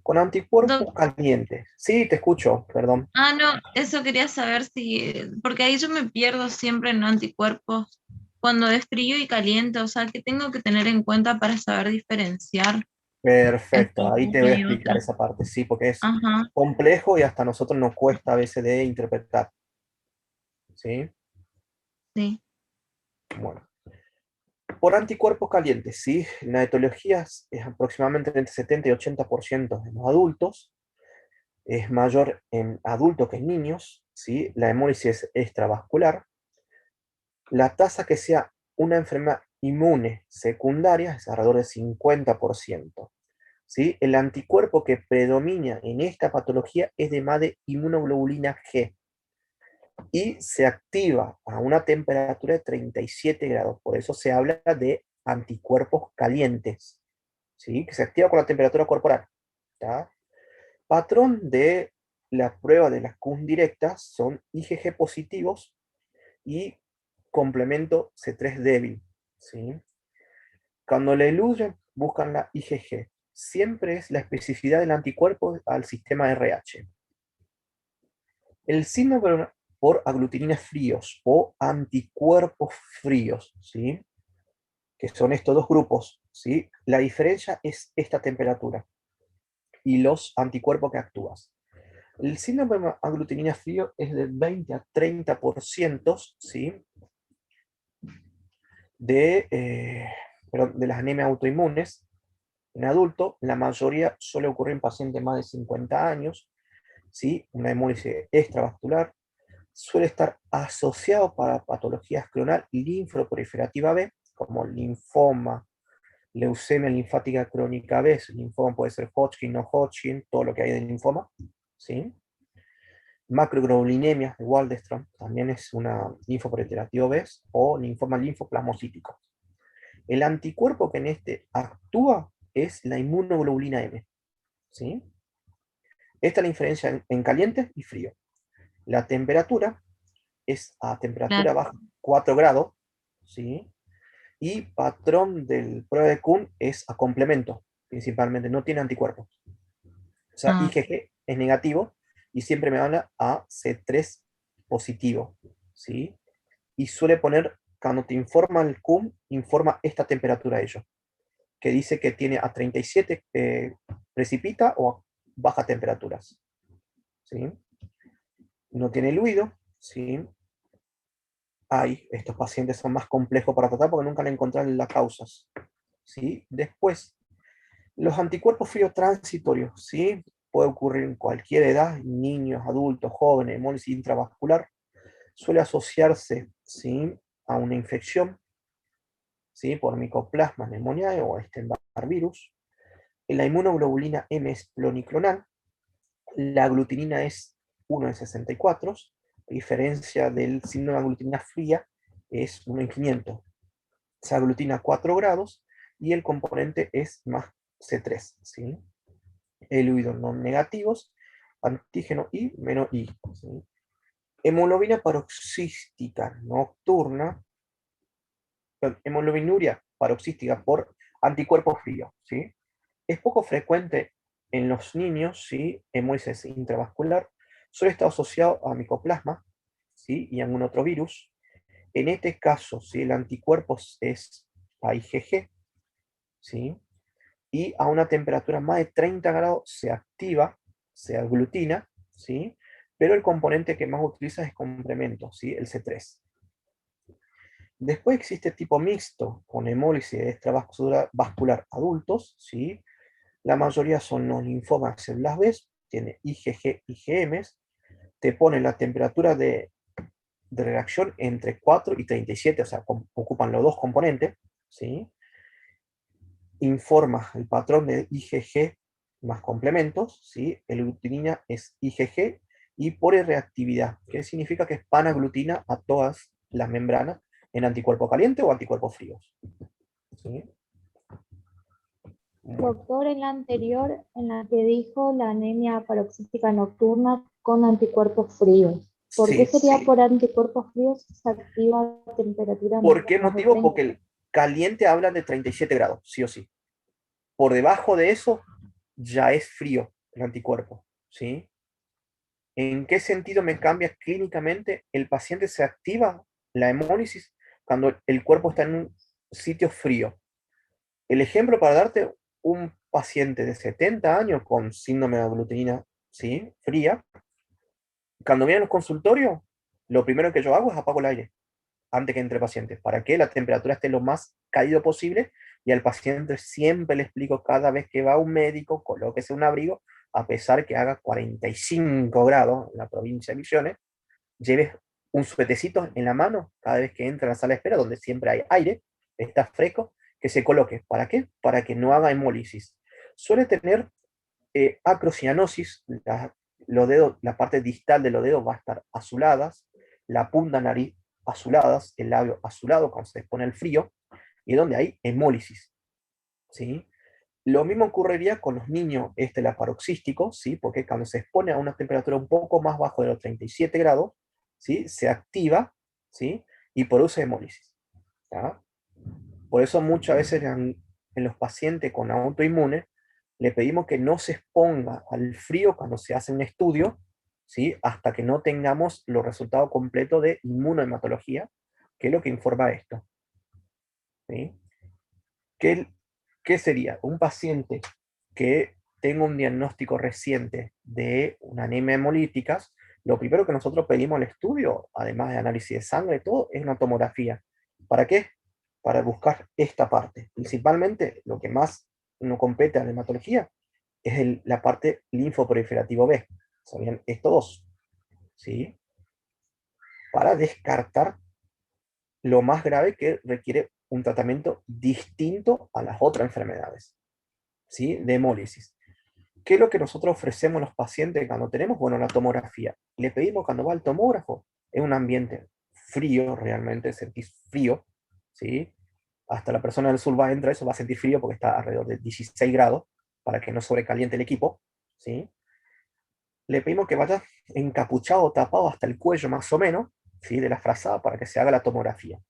Con anticuerpos calientes. Sí, te escucho, perdón. No, eso quería saber si, porque ahí yo me pierdo siempre en anticuerpos cuando es frío y caliente, o sea, ¿qué tengo que tener en cuenta para saber diferenciar entre Perfecto, ahí te uno voy a y explicar otro? esa parte, sí, porque es Ajá, complejo y hasta a nosotros nos cuesta a veces de interpretar, ¿sí? sí. Bueno, por anticuerpos calientes, ¿sí? La etiología es aproximadamente entre 70 y 80% en los adultos, es mayor en adultos que en niños, ¿sí? La hemólisis es extravascular. La tasa que sea una enfermedad inmune secundaria es alrededor del 50%. ¿Sí? El anticuerpo que predomina en esta patología es de más de inmunoglobulina G y se activa a una temperatura de 37 grados. Por eso se habla de anticuerpos calientes, ¿sí? Que se activa con la temperatura corporal. ¿Tá? Patrón de la prueba de las CUS directas son IgG positivos y complemento C3 débil, ¿sí? Cuando la eluyen, buscan la IgG. Siempre es la especificidad del anticuerpo al sistema RH. El síndrome por aglutininas fríos o anticuerpos fríos, ¿sí? Que son estos dos grupos, ¿sí? La diferencia es esta temperatura y los anticuerpos que actúas. El síndrome por aglutinina frío es del 20 a 30%, ¿sí? de las anemias autoinmunes en adulto. La mayoría suele ocurrir en pacientes de más de 50 años, ¿sí? Una hemólisis extravascular. Suele estar asociado para patologías clonal linfoproliferativa B, como linfoma, leucemia linfática crónica B. El linfoma puede ser Hodgkin, no Hodgkin, todo lo que hay de linfoma, ¿sí? Macroglobulinemia de Waldenström también es una linfoproliferativa B o linfoma linfoplasmocítico. El anticuerpo que en este actúa es la inmunoglobulina M, ¿sí? Esta es la diferencia en caliente y frío. La temperatura es a temperatura Claro. baja 4 grados, ¿sí? Y patrón del prueba de Kuhn es a complemento, principalmente, no tiene anticuerpos. O sea, IgG es negativo y siempre me habla a C3 positivo, ¿sí? Y suele poner, cuando te informa el Kuhn, informa esta temperatura a ellos, que dice que tiene a 37 precipita o a bajas temperaturas, ¿sí? No tiene fluido, ¿sí? Estos pacientes son más complejos para tratar porque nunca le encontraron las causas, ¿sí? Después, los anticuerpos fríos transitorios, ¿sí? Puede ocurrir en cualquier edad, niños, adultos, jóvenes, hemólisis intravascular. Suele asociarse, ¿sí? A una infección, ¿sí? Por Mycoplasma pneumoniae o Epstein-Barr virus. La inmunoglobulina M es pluniclonal. La aglutinina es 1 en 64. A diferencia del síndrome de aglutinina fría, es 1 en 500. Se aglutina a 4 grados y el componente es más C3, ¿sí? Eluidos no negativos, antígeno I menos I, ¿sí? Hemoglobina paroxística nocturna, hemoglobinuria paroxística por anticuerpos fríos, ¿sí? Es poco frecuente en los niños, ¿sí? Hemólisis intravascular, suele estar asociado a micoplasma, ¿sí? Y a algún otro virus. En este caso, ¿sí? El anticuerpo es a IgG, ¿sí? Y a una temperatura más de 30 grados se activa, se aglutina, ¿sí? Pero el componente que más utiliza es complemento, ¿sí? El C3. Después existe tipo mixto, con hemólisis extravascular adultos, ¿sí? La mayoría son los linfomas de células B, tiene IgG, IgM, te pone la temperatura de reacción entre 4 y 37, o sea, ocupan los dos componentes, ¿sí? Informa el patrón de IgG más complementos, ¿sí? El glutinina es IgG y por reactividad, que significa que panaglutina a todas las membranas en anticuerpo caliente o anticuerpos fríos, ¿sí? Bueno. Doctor, en la anterior, en la que dijo la anemia paroxística nocturna con anticuerpos fríos. ¿Por qué sería por anticuerpos fríos si se activa a temperatura ¿Por qué más de motivo? 30? Porque el caliente habla de 37 grados, sí o sí. Por debajo de eso ya es frío el anticuerpo, ¿sí? ¿En qué sentido me cambia clínicamente? El paciente se activa la hemólisis cuando el cuerpo está en un sitio frío. El ejemplo para darte, un paciente de 70 años con síndrome de aglutinina, ¿sí? Fría, cuando viene al consultorio, lo primero que yo hago es apago el aire antes que entre pacientes, para que la temperatura esté lo más cálido posible, y al paciente siempre le explico cada vez que va a un médico, colóquese un abrigo, a pesar que haga 45 grados en la provincia de Misiones, lleves un suetecito en la mano cada vez que entra a la sala de espera, donde siempre hay aire, está fresco, que se coloque. ¿Para qué? Para que no haga hemólisis. Suele tener acrocianosis, los dedos, la parte distal de los dedos va a estar azuladas, la punta nariz azuladas, el labio azulado cuando se expone al frío, y donde hay hemólisis, ¿sí? Lo mismo ocurriría con los niños la paroxístico, ¿sí? Porque cuando se expone a una temperatura un poco más bajo de los 37 grados, ¿sí? Se activa, ¿sí? Y produce hemólisis, ¿tá? Por eso muchas veces en los pacientes con autoinmunes le pedimos que no se exponga al frío cuando se hace un estudio, ¿sí? Hasta que no tengamos los resultados completos de inmunohematología, que es lo que informa esto, ¿sí? ¿Qué sería? Un paciente que tenga un diagnóstico reciente de una anemia hemolítica, lo primero que nosotros pedimos al estudio, además de análisis de sangre, todo, es una tomografía. ¿Para qué? Para buscar esta parte. Principalmente, lo que más nos compete a la hematología es la parte linfoproliferativo B. ¿Sabían? Esto dos, ¿sí? Para descartar lo más grave que requiere un tratamiento distinto a las otras enfermedades, ¿sí? De hemólisis. ¿Qué es lo que nosotros ofrecemos a los pacientes cuando tenemos? Bueno, la tomografía. Le pedimos cuando va al tomógrafo, en un ambiente frío, realmente sentís frío, ¿sí? Hasta la persona del sur va a entrar, eso va a sentir frío porque está alrededor de 16 grados, para que no sobrecaliente el equipo, ¿sí? Le pedimos que vaya encapuchado, tapado hasta el cuello más o menos, ¿sí? De la frazada, para que se haga la tomografía.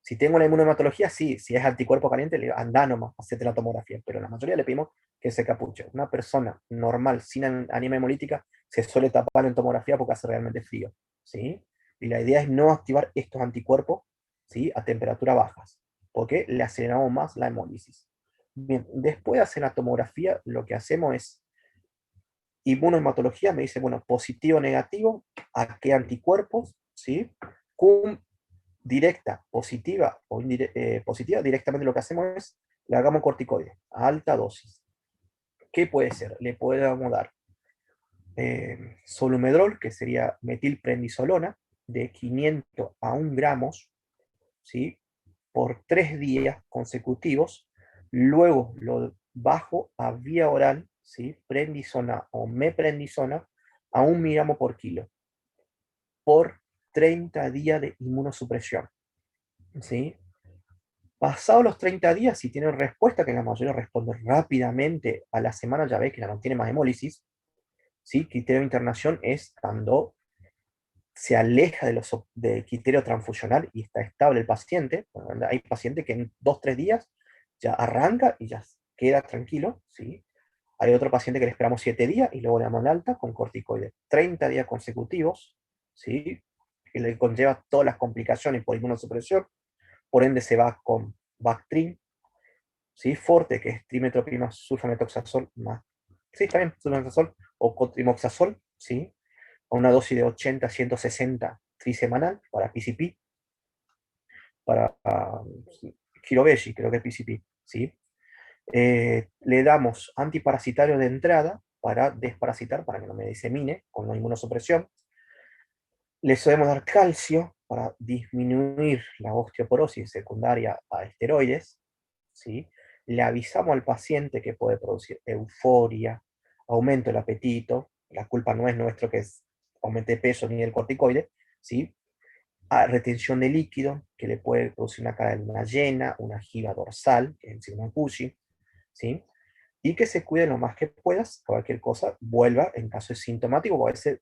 Si tengo la inmunohematología, sí, si es anticuerpo caliente, le anda nomás, hacete la tomografía, pero la mayoría le pedimos que se capuche. Una persona normal, sin anemia hemolítica, se suele tapar en tomografía porque hace realmente frío, ¿sí? Y la idea es no activar estos anticuerpos, ¿sí? A temperaturas bajas, porque le aceleramos más la hemólisis. Bien, después de hacer la tomografía, lo que hacemos es inmunohematología, me dice, bueno, positivo o negativo, a qué anticuerpos, ¿sí? directa, positiva o positiva, directamente lo que hacemos es le hagamos corticoide a alta dosis. ¿Qué puede ser? Le podemos dar solumedrol, que sería metilprednisolona, de 500 a 1 gramos, ¿sí? Por 3 días consecutivos. Luego lo bajo a vía oral, ¿sí? Prednisona o meprednisona a 1 miligramo por kilo, por 30 días de inmunosupresión, ¿sí? Pasados los 30 días, si tienen respuesta, que la mayoría responde rápidamente a la semana, ya ves que ya no tiene más hemólisis, ¿sí? Criterio de internación es cuando se aleja del criterio transfusional y está estable el paciente. Bueno, hay pacientes que en 2-3 días ya arranca y ya queda tranquilo, ¿sí? Hay otro paciente que le esperamos 7 días y luego le damos el alta con corticoides. 30 días consecutivos, ¿sí? Que le conlleva todas las complicaciones por inmunosupresión, por ende se va con Bactrim, ¿sí? Forte, que es trimetoprim sulfametoxazol más, sí, también sulfametoxazol o cotrimoxazol, ¿sí? A una dosis de 80 a 160 trisemanal para PCP, para Kirovesi, creo que es PCP, ¿sí? Le damos antiparasitario de entrada para desparasitar, para que no me disemine con la inmunosupresión. Le solemos dar calcio para disminuir la osteoporosis secundaria a esteroides, ¿sí? Le avisamos al paciente que puede producir euforia, aumento del apetito, la culpa no es nuestro que aumente de peso ni del corticoide, ¿sí? Retención de líquido, que le puede producir una cara de luna llena, una giba dorsal, que es el signo de Cushing, ¿sí? Y que se cuide lo más que puedas, cualquier cosa vuelva en caso de sintomático, o a veces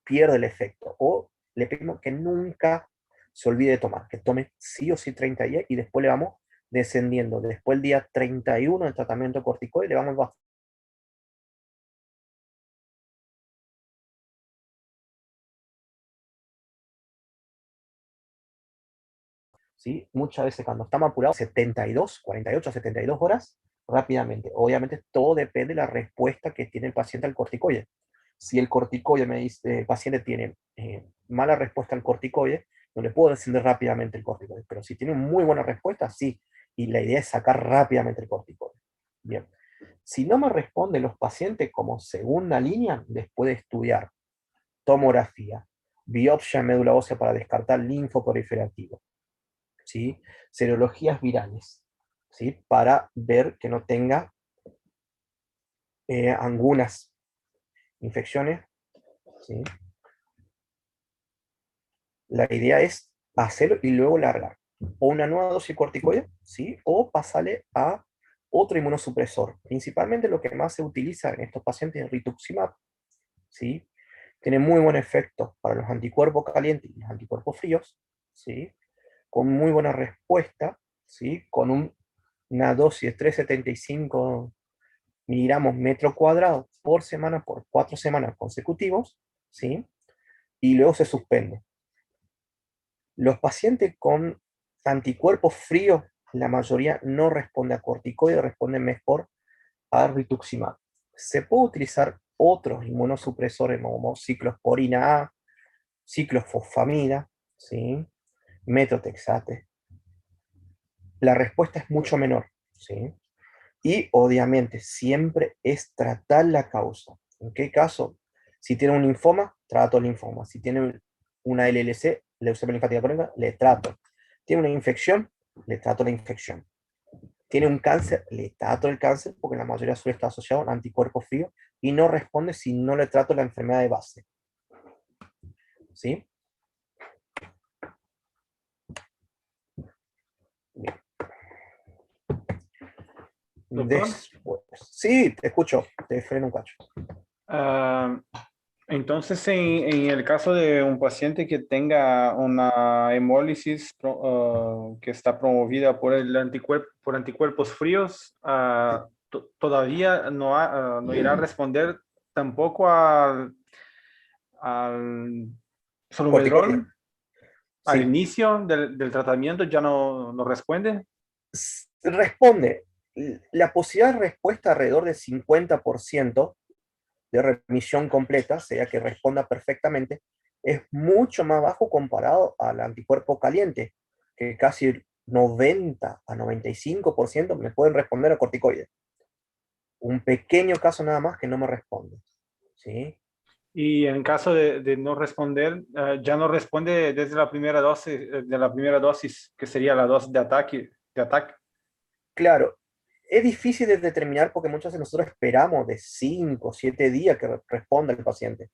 pierde el efecto, o le pedimos que nunca se olvide de tomar, que tome sí o sí 30 días, y después le vamos descendiendo, después el día 31 del tratamiento corticoide, le vamos bajando. ¿Sí? Muchas veces cuando estamos apurados, 72, 48, 72 horas, rápidamente. Obviamente todo depende de la respuesta que tiene el paciente al corticoide. Si el corticoide me dice, el paciente tiene mala respuesta al corticoide, no le puedo descender rápidamente el corticoide, pero si tiene muy buena respuesta, sí, y la idea es sacar rápidamente el corticoide. Bien, si no me responden los pacientes como segunda línea, después de estudiar tomografía, biopsia en médula ósea para descartar linfoproliferativo, ¿sí? Serologías virales, ¿sí? Para ver que no tenga algunas infecciones, ¿sí? La idea es hacerlo y luego largar. O una nueva dosis corticoide, ¿sí? O pasarle a otro inmunosupresor. Principalmente lo que más se utiliza en estos pacientes es rituximab, ¿sí? Tiene muy buen efecto para los anticuerpos calientes y los anticuerpos fríos, ¿sí? Con muy buena respuesta, ¿sí? Con una dosis de 375 miligramos metro cuadrado por semana, por 4 semanas consecutivos, ¿sí? Y luego se suspende. Los pacientes con anticuerpos fríos, la mayoría no responde a corticoides, responden mejor a rituximab. Se puede utilizar otros inmunosupresores como ciclosporina A, ciclofosfamida, ¿sí? Metotrexate. La respuesta es mucho menor, ¿sí? Y obviamente siempre es tratar la causa. ¿En qué caso? Si tiene un linfoma, trato el linfoma. Si tiene una LLC, leucemia linfática crónica, le trato. Tiene una infección, le trato la infección. Tiene un cáncer, le trato el cáncer, porque la mayoría suele estar asociado a anticuerpos fríos y no responde si no le trato la enfermedad de base. ¿Sí? Bien. Después, sí, te escucho, te freno un cacho. Entonces, en el caso de un paciente que tenga una hemólisis que está promovida por por anticuerpos fríos, todavía no irá a responder tampoco al solumedrol. Al inicio del tratamiento ya no responde. Responde. La posibilidad de respuesta alrededor del 50% de remisión completa, sea que responda perfectamente, es mucho más bajo comparado al anticuerpo caliente, que casi 90 a 95% me pueden responder a corticoides. Un pequeño caso nada más que no me responde, ¿sí? Y en caso de no responder, ya no responde desde la primera dosis, que sería la dosis de ataque. Claro, es difícil de determinar porque muchas veces nosotros esperamos de 5 o 7 días que responda el paciente,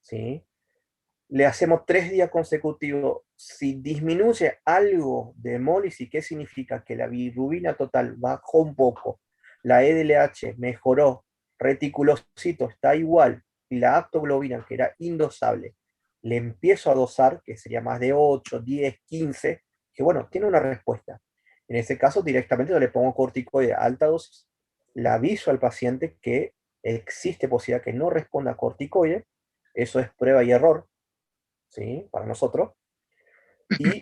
¿sí? Le hacemos 3 días consecutivos. Si disminuye algo de hemólisis, ¿qué significa? Que la bilirrubina total bajó un poco, la EDLH mejoró, reticulocito está igual, y la aptoglobina, que era indosable, le empiezo a dosar, que sería más de 8, 10, 15, que bueno, tiene una respuesta. En ese caso, directamente yo le pongo corticoide a alta dosis, le aviso al paciente que existe posibilidad que no responda a corticoide, eso es prueba y error, ¿sí? Para nosotros, y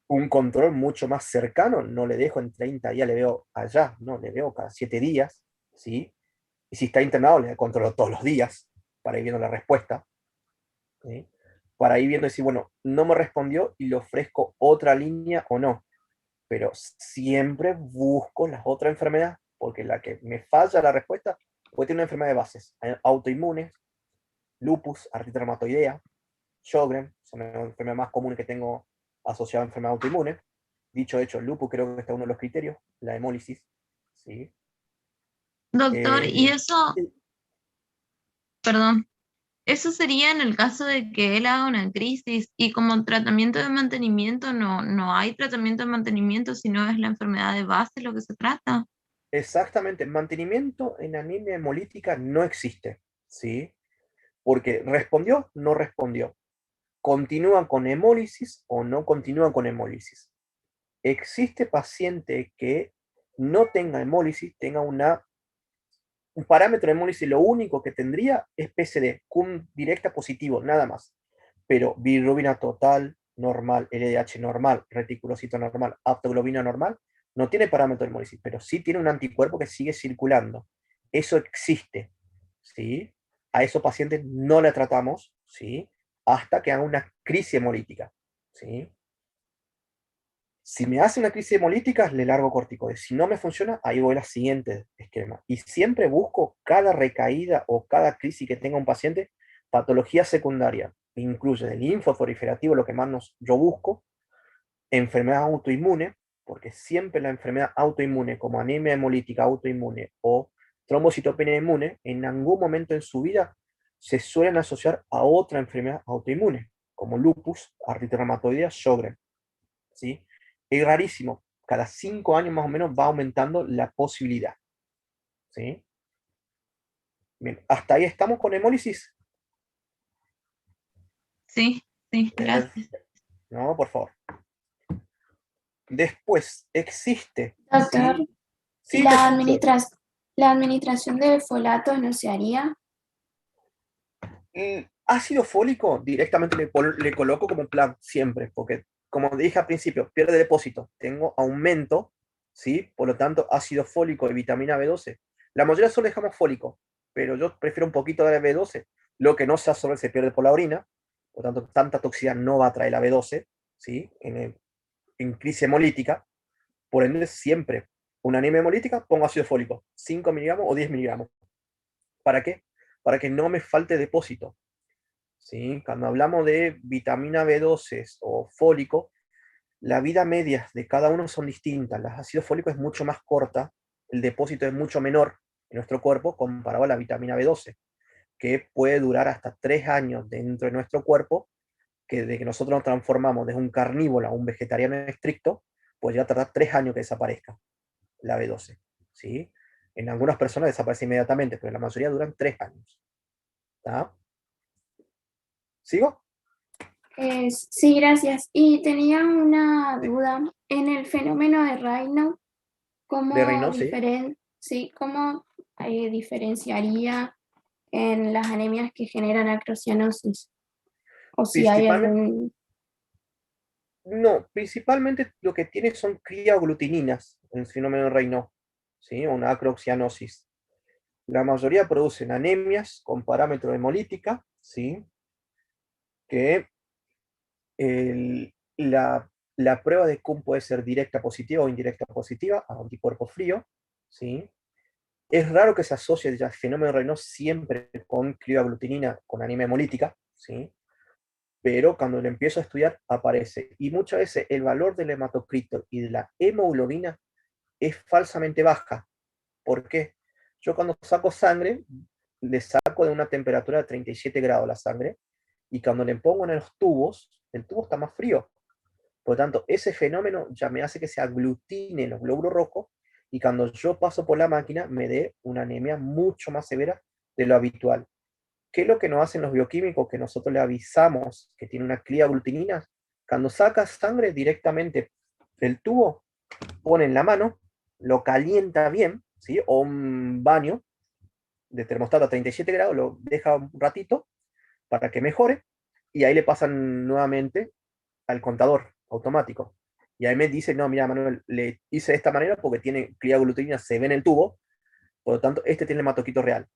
un control mucho más cercano, no le dejo en 30 días, le veo allá, no, le veo cada 7 días, ¿sí? Y si está internado, le controlo todos los días, para ir viendo la respuesta, ¿sí? Para ir viendo y decir, bueno, no me respondió y le ofrezco otra línea o no, pero siempre busco las otras enfermedades, porque la que me falla la respuesta puede tener una enfermedad de bases, autoinmunes, lupus, artritis reumatoidea, Sjögren, son las enfermedades más comunes que tengo asociadas a enfermedades autoinmunes. Dicho hecho, el lupus creo que está uno de los criterios, la hemólisis, ¿sí? Doctor, y eso, Sí. perdón, eso sería en el caso de que él haga una crisis y como tratamiento de mantenimiento no hay tratamiento de mantenimiento, sino es la enfermedad de base lo que se trata. Exactamente, mantenimiento en anemia hemolítica no existe, ¿sí? Porque respondió, no respondió. Continúan con hemólisis o no continúan con hemólisis. Existe paciente que no tenga hemólisis, tenga un parámetro de hemólisis, lo único que tendría es PCD, cum directa positivo, nada más. Pero bilirrubina total, normal, LDH normal, reticulocito normal, aptoglobina normal, no tiene parámetro de hemólisis, pero sí tiene un anticuerpo que sigue circulando. Eso existe, ¿sí? A esos pacientes no le tratamos, ¿sí? Hasta que haga una crisis hemolítica, ¿sí? Si me hace una crisis hemolítica, le largo corticoides. Si no me funciona, ahí voy a la siguiente esquema. Y siempre busco cada recaída o cada crisis que tenga un paciente, patología secundaria. Incluye el linfosforiferativo, lo que más yo busco, enfermedad autoinmune, porque siempre la enfermedad autoinmune, como anemia hemolítica autoinmune o trombocitopenia inmune, en algún momento en su vida se suelen asociar a otra enfermedad autoinmune, como lupus, artritis reumatoidea, Sjögren, ¿sí? Es rarísimo, cada 5 años más o menos va aumentando la posibilidad, ¿sí? Bien, hasta ahí estamos con hemólisis. Sí, gracias. No, por favor. Después existe. Doctor, ¿sí? ¿la administración de folatos no se haría? Ácido fólico directamente le coloco como plan siempre, porque como dije al principio, pierde depósito, tengo aumento, ¿sí? Por lo tanto, ácido fólico y vitamina B12. La mayoría solo dejamos fólico, pero yo prefiero un poquito de B12. Lo que no se absorbe se pierde por la orina, por lo tanto, tanta toxicidad no va a traer la B12, ¿sí? En crisis hemolítica. Por ende, siempre una anemia hemolítica, pongo ácido fólico, 5 miligramos o 10 miligramos. ¿Para qué? Para que no me falte depósito. ¿Sí? Cuando hablamos de vitamina B12 o fólico, la vida media de cada uno son distintas. El ácido fólico es mucho más corta, el depósito es mucho menor en nuestro cuerpo comparado a la vitamina B12, que puede durar hasta 3 años dentro de nuestro cuerpo, que desde que nosotros nos transformamos desde un carnívoro a un vegetariano estricto, pues ya tardar 3 años que desaparezca la B12. ¿Sí? En algunas personas desaparece inmediatamente, pero en la mayoría duran 3 años. ¿Tá? ¿Sigo? Sí, gracias. Y tenía una duda. En el fenómeno de Raynaud, ¿cómo, de Raynaud, ¿sí? Sí, ¿cómo diferenciaría en las anemias que generan acrocianosis? O si hay algún... No, principalmente lo que tiene son criaglutininas en el fenómeno de Raynaud, ¿sí? Una acroxianosis. La mayoría producen anemias con parámetro hemolítica, ¿sí? que la prueba de CUM puede ser directa positiva o indirecta positiva a anticuerpo frío, ¿sí? Es raro que se asocie ya el fenómeno de Raynaud siempre con crioglutinina, con anemia hemolítica, ¿sí? Pero cuando lo empiezo a estudiar aparece. Y muchas veces el valor del hematocrito y de la hemoglobina es falsamente baja. ¿Por qué? Yo cuando saco sangre, le saco de una temperatura de 37 grados la sangre, y cuando le pongo en los tubos, el tubo está más frío. Por lo tanto, ese fenómeno ya me hace que se aglutinen los glóbulos rojos, y cuando yo paso por la máquina, me dé una anemia mucho más severa de lo habitual. ¿Qué es lo que nos hacen los bioquímicos? Que nosotros le avisamos que tiene una cliaglutinina. Cuando saca sangre directamente del tubo, pone en la mano, lo calienta bien, ¿sí? O un baño de termostato a 37 grados, lo deja un ratito para que mejore, y ahí le pasan nuevamente al contador automático. Y ahí me dice, no, mira, Manuel, le hice de esta manera porque tiene cliaglutinina, se ve en el tubo, por lo tanto, este tiene el hematocrito real.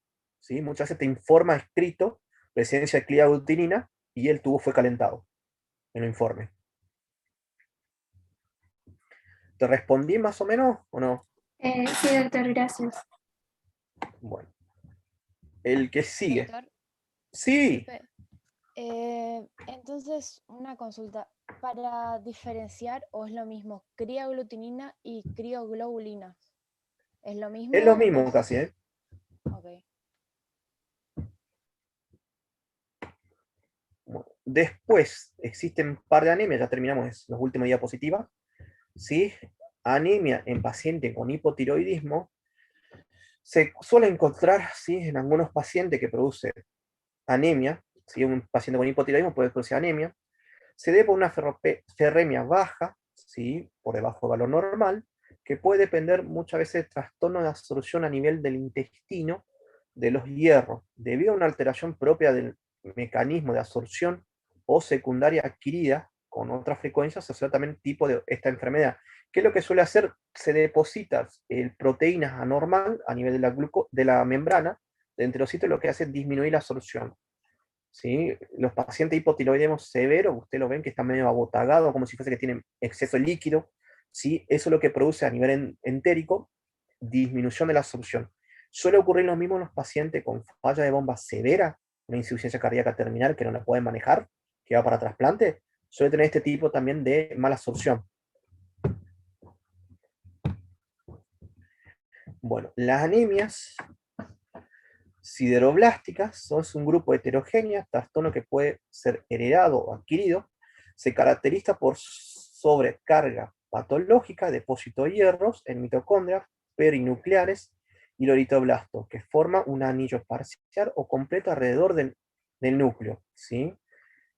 ¿Sí? Muchas veces te informa escrito presencia de cliaglutinina y el tubo fue calentado en el informe. ¿Te respondí más o menos o no? Sí, doctor, gracias. Bueno. El que sigue. Doctor, Sí. Entonces, una consulta. Para diferenciar, ¿o es lo mismo crioglutinina y crioglobulina? ¿Es lo mismo? Es lo mismo casi, ¿eh? Ok. Bueno, después existen un par de anemias, ya terminamos las últimas diapositivas. ¿Sí? Anemia en pacientes con hipotiroidismo se suele encontrar, ¿sí?, en algunos pacientes que produce anemia. ¿Sí? Un paciente con hipotiroidismo puede producir anemia. Se debe por una ferremia baja, ¿sí?, por debajo del valor normal, que puede depender muchas veces de trastorno de absorción a nivel del intestino de los hierros, debido a una alteración propia del mecanismo de absorción o secundaria adquirida con otra frecuencia, se suele también tipo de esta enfermedad. ¿Qué es lo que suele hacer? Se deposita proteínas anormal a nivel de la membrana de enterocitos, lo que hace es disminuir la absorción. ¿Sí? Los pacientes hipotiroidismo severos, ustedes lo ven que están medio abotagados, como si fuese que tienen exceso de líquido, ¿sí? Eso es lo que produce a nivel entérico disminución de la absorción. Suele ocurrir lo mismo en los pacientes con falla de bomba severa, una insuficiencia cardíaca terminal que no la pueden manejar, que va para trasplante, suele tener este tipo también de mala absorción. Bueno, las anemias sideroblásticas son un grupo heterogéneo, trastorno que puede ser heredado o adquirido, se caracteriza por sobrecarga patológica, depósito de hierros en mitocondrias perinucleares y los eritroblastos, que forma un anillo parcial o completo alrededor del núcleo. ¿Sí?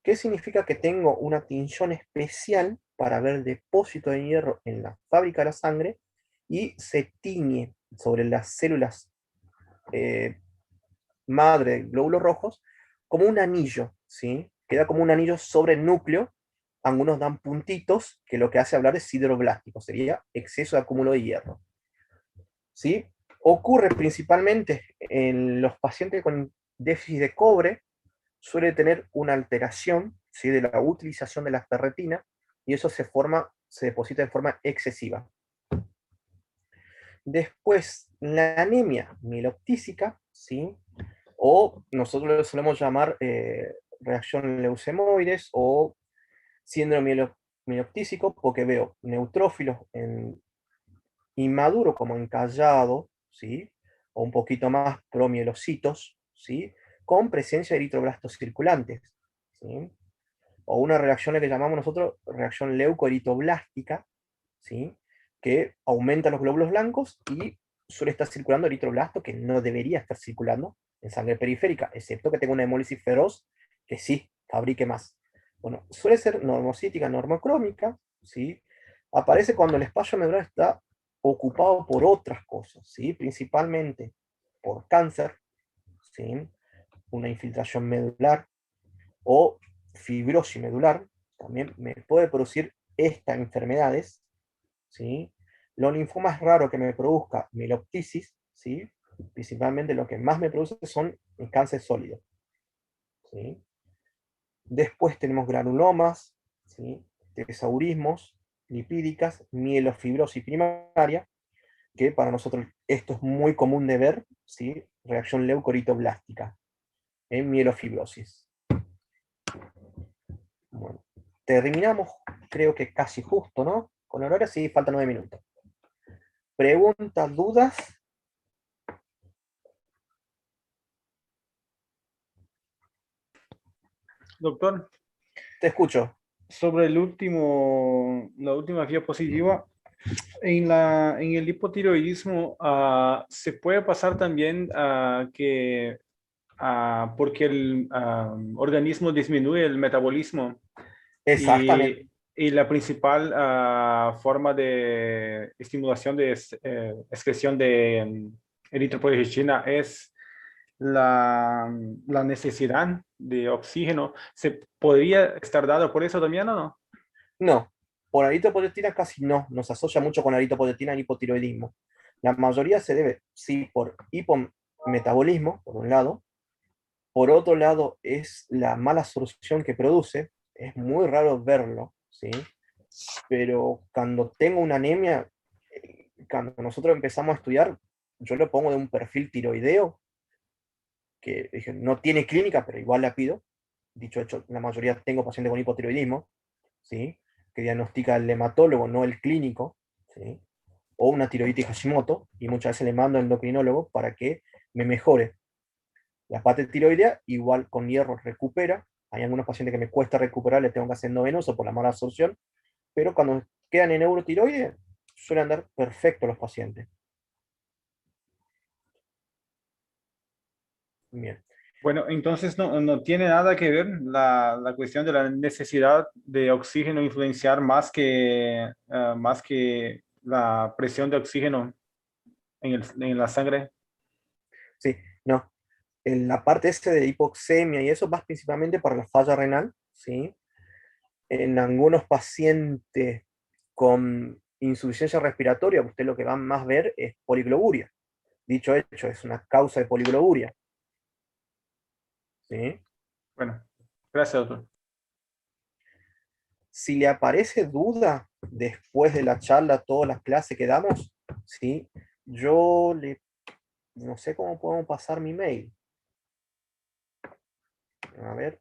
¿Qué significa? Que tengo una tinción especial para ver depósito de hierro en la fábrica de la sangre, y se tiñe sobre las células madre de glóbulos rojos como un anillo, ¿sí? Queda como un anillo sobre el núcleo. Algunos dan puntitos, que lo que hace hablar de sideroblástico, sería exceso de acúmulo de hierro. ¿Sí? Ocurre principalmente en los pacientes con déficit de cobre, suele tener una alteración, ¿sí?, de la utilización de la ferretina, y eso se deposita de forma excesiva. Después, la anemia mieloptísica, ¿sí?, o nosotros lo solemos llamar reacción leucemoides o síndrome mieloptísico, porque veo neutrófilos inmaduros como encallado, ¿sí?, o un poquito más promielocitos, ¿sí?, con presencia de eritroblastos circulantes, ¿sí?, o una reacción que llamamos nosotros reacción leucoeritoblástica, ¿sí?, que aumenta los glóbulos blancos y suele estar circulando eritroblasto que no debería estar circulando en sangre periférica, excepto que tenga una hemólisis feroz que sí fabrique más. Bueno, suele ser normocítica, normocrómica, ¿sí? Aparece cuando el espacio medular está ocupado por otras cosas, ¿sí?, principalmente por cáncer, ¿sí?, una infiltración medular o fibrosis medular, también me puede producir estas enfermedades, ¿sí? Los linfomas raros que me produzca mieloptisis, ¿sí?, principalmente lo que más me produce son el cáncer sólido, ¿sí? Después tenemos granulomas, ¿sí? Tesaurismos, lipídicas, mielofibrosis primaria, que para nosotros esto es muy común de ver, ¿sí? Reacción leucoritoblástica en mielofibrosis. Bueno, terminamos, creo que casi justo, ¿no? Con horario sí, faltan 9 minutos. ¿Preguntas, dudas? Doctor. Te escucho. Sobre la última diapositiva, en el hipotiroidismo, ¿se puede pasar también porque el organismo disminuye el metabolismo? Exactamente. Y la principal forma de estimulación de excreción de eritropoyetina es la necesidad de oxígeno. ¿Se podría estar dado por eso también o no? No, por eritropoyetina casi no, nos asocia mucho con la eritropoyetina y hipotiroidismo. La mayoría se debe, sí, por hipometabolismo, por un lado. Por otro lado, es la mala absorción que produce. Es muy raro verlo, ¿sí? Pero cuando tengo una anemia, cuando nosotros empezamos a estudiar, yo lo pongo de un perfil tiroideo, que dije, no tiene clínica, pero igual la pido. Dicho hecho, la mayoría tengo pacientes con hipotiroidismo, ¿sí? Que diagnostica el hematólogo, no el clínico, ¿sí? O una tiroiditis Hashimoto, y muchas veces le mando al endocrinólogo para que me mejore. La parte tiroidea, igual con hierro recupera. Hay algunos pacientes que me cuesta recuperar, le tengo que hacer endovenoso por la mala absorción, pero cuando quedan en eurotiroide, suelen andar perfectos los pacientes. Bien. Bueno, entonces no tiene nada que ver la cuestión de la necesidad de oxígeno influenciar más que la presión de oxígeno en la sangre. Sí, no. En la parte de hipoxemia y eso va principalmente para la falla renal, ¿sí? En algunos pacientes con insuficiencia respiratoria, usted lo que va más a ver es poligloburia. Dicho hecho, es una causa de poligloburia. ¿Sí? Bueno, gracias, doctor. Si le aparece duda después de la charla, todas las clases que damos, ¿sí? No sé cómo podemos pasar mi mail. A ver.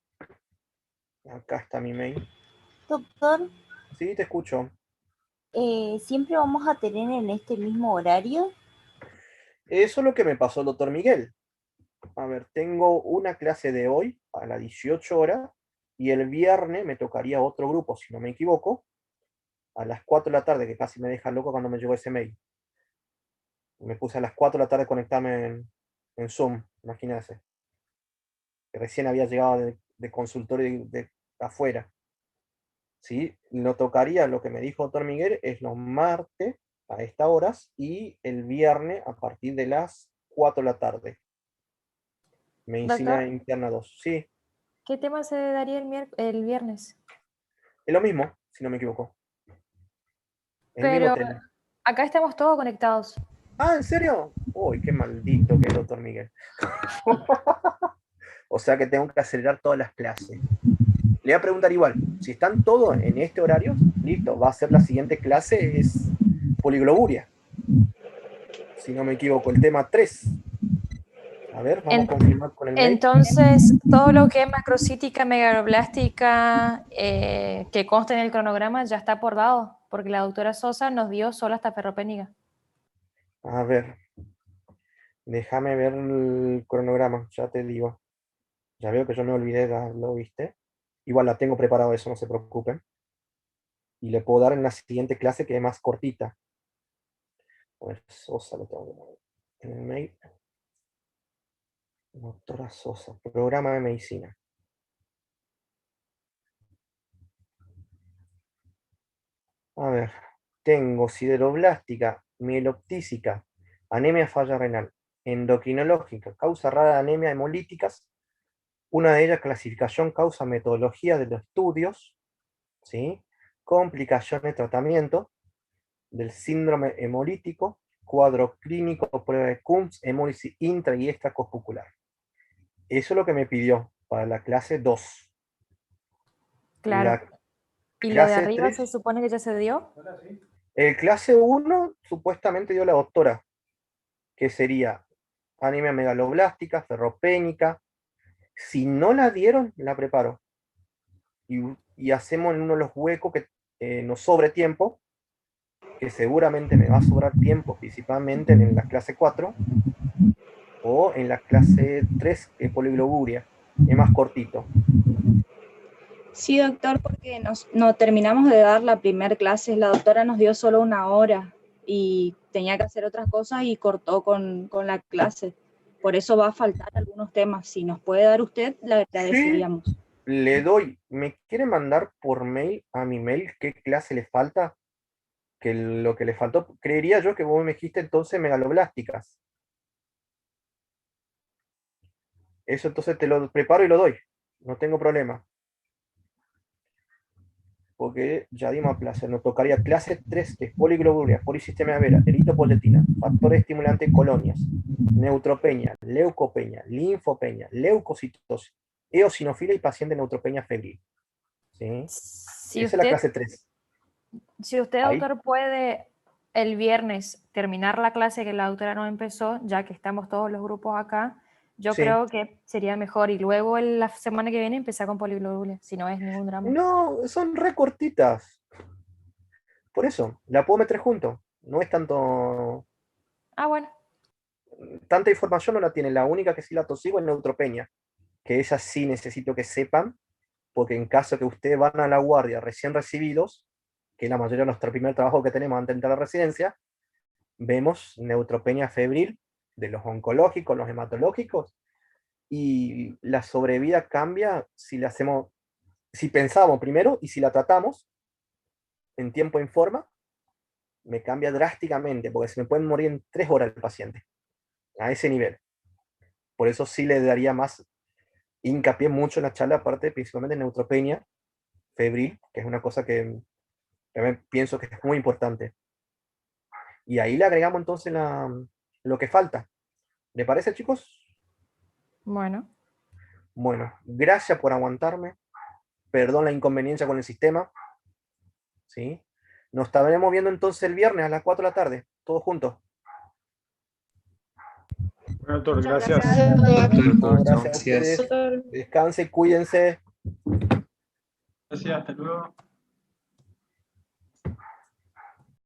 Acá está mi mail. Doctor. Sí, te escucho. ¿Siempre vamos a tener en este mismo horario? Eso es lo que me pasó el doctor Miguel. A ver, tengo una clase de hoy a las 18 horas y el viernes me tocaría otro grupo, si no me equivoco, a las 4 de la tarde, que casi me deja loco cuando me llegó ese mail. Me puse a las 4 de la tarde a conectarme en Zoom, imagínense. Que recién había llegado de consultorio de afuera. ¿Sí? Lo tocaría, lo que me dijo doctor Miguel, es los martes a estas horas y el viernes a partir de las 4 de la tarde. Medicina Doctor, interna 2. Sí, ¿qué tema se daría el viernes? es lo mismo, si no me equivoco. El mismo Pero tema. acá estamos todos conectados. Ah, ¿en serio? Uy, qué maldito que es doctor Miguel. O sea que tengo que acelerar todas las clases. Le voy a preguntar igual, si están todos en este horario, listo, va a ser la siguiente clase, es poligloburia. Si no me equivoco, el tema 3. A ver, vamos a confirmar con el mail. Entonces, todo lo que es macrocítica, megaloblástica, que consta en el cronograma, ya está por dado, porque la doctora Sosa nos dio solo hasta ferropénica. A ver, déjame ver el cronograma, ya te digo. Ya veo que yo me olvidé de darlo, ¿viste? Igual la tengo preparado eso, no se preocupen. Y le puedo dar en la siguiente clase que es más cortita. A ver, Sosa lo tengo que poner en el mail. Doctora Sosa, programa de medicina. A ver, tengo sideroblástica, mieloptísica, anemia falla renal, endocrinológica, causa rara de anemia hemolíticas, una de ellas clasificación causa metodología de los estudios, ¿sí? Complicaciones de tratamiento del síndrome hemolítico, cuadro clínico, prueba de Coombs, hemólisis intra y extracospucular. Eso es lo que me pidió para la clase 2. Claro. ¿Y lo de arriba se supone que ya se dio? El clase 1 supuestamente dio la doctora, que sería anemia megaloblástica, ferropénica. Si no la dieron, la preparo. Y hacemos en uno de los huecos que nos sobre tiempo, que seguramente me va a sobrar tiempo, principalmente en la clase 4, o en la clase 3, que es poligloburia, es más cortito. Sí, doctor, porque no terminamos de dar la primera clase, la doctora nos dio solo 1 hora y tenía que hacer otras cosas y cortó con la clase. Por eso va a faltar algunos temas. Si nos puede dar usted, le agradeceríamos. Sí, le doy. ¿Me quiere mandar por mail a mi mail qué clase le falta? Que lo que le faltó, creería yo que vos me dijiste entonces megaloblásticas. Eso entonces te lo preparo y lo doy. No tengo problema. Porque ya dimos placer. Nos tocaría clase 3, que es poligloburia, polisistemia vera, eritropoyetina, factores estimulantes, colonias, neutropenia, leucopenia, linfopenia, leucocitosis, eosinofilia y paciente neutropenia febril. ¿Sí? Si Esa es la clase 3. Si usted, doctor, puede el viernes terminar la clase que la doctora no empezó, ya que estamos todos los grupos acá, yo creo que sería mejor. Y luego la semana que viene empezar con poliglobulia, si no es ningún drama. No, son re cortitas. Por eso, la puedo meter junto. No es tanto... Ah, bueno. Tanta información no la tiene. La única que sí la tosigo es neutropenia. Que esa sí necesito que sepan, porque en caso que ustedes van a la guardia recién recibidos, que es la mayoría de nuestro primer trabajo que tenemos antes de entrar a la residencia, vemos neutropenia febril de los oncológicos, los hematológicos, y la sobrevida cambia si le hacemos, si pensamos primero y si la tratamos en tiempo y forma, me cambia drásticamente, porque se me pueden morir en 3 horas el paciente, a ese nivel. Por eso sí le daría más hincapié mucho en la charla, aparte principalmente en neutropenia febril, que es una cosa que también pienso que es muy importante. Y ahí le agregamos entonces lo que falta. ¿Le parece, chicos? Bueno. Bueno, gracias por aguantarme. Perdón la inconveniencia con el sistema. ¿Sí? Nos estaremos viendo entonces el viernes a las 4 de la tarde, todos juntos. Bueno, doctor, gracias. Gracias a ustedes. Descansen, cuídense. Gracias, hasta luego.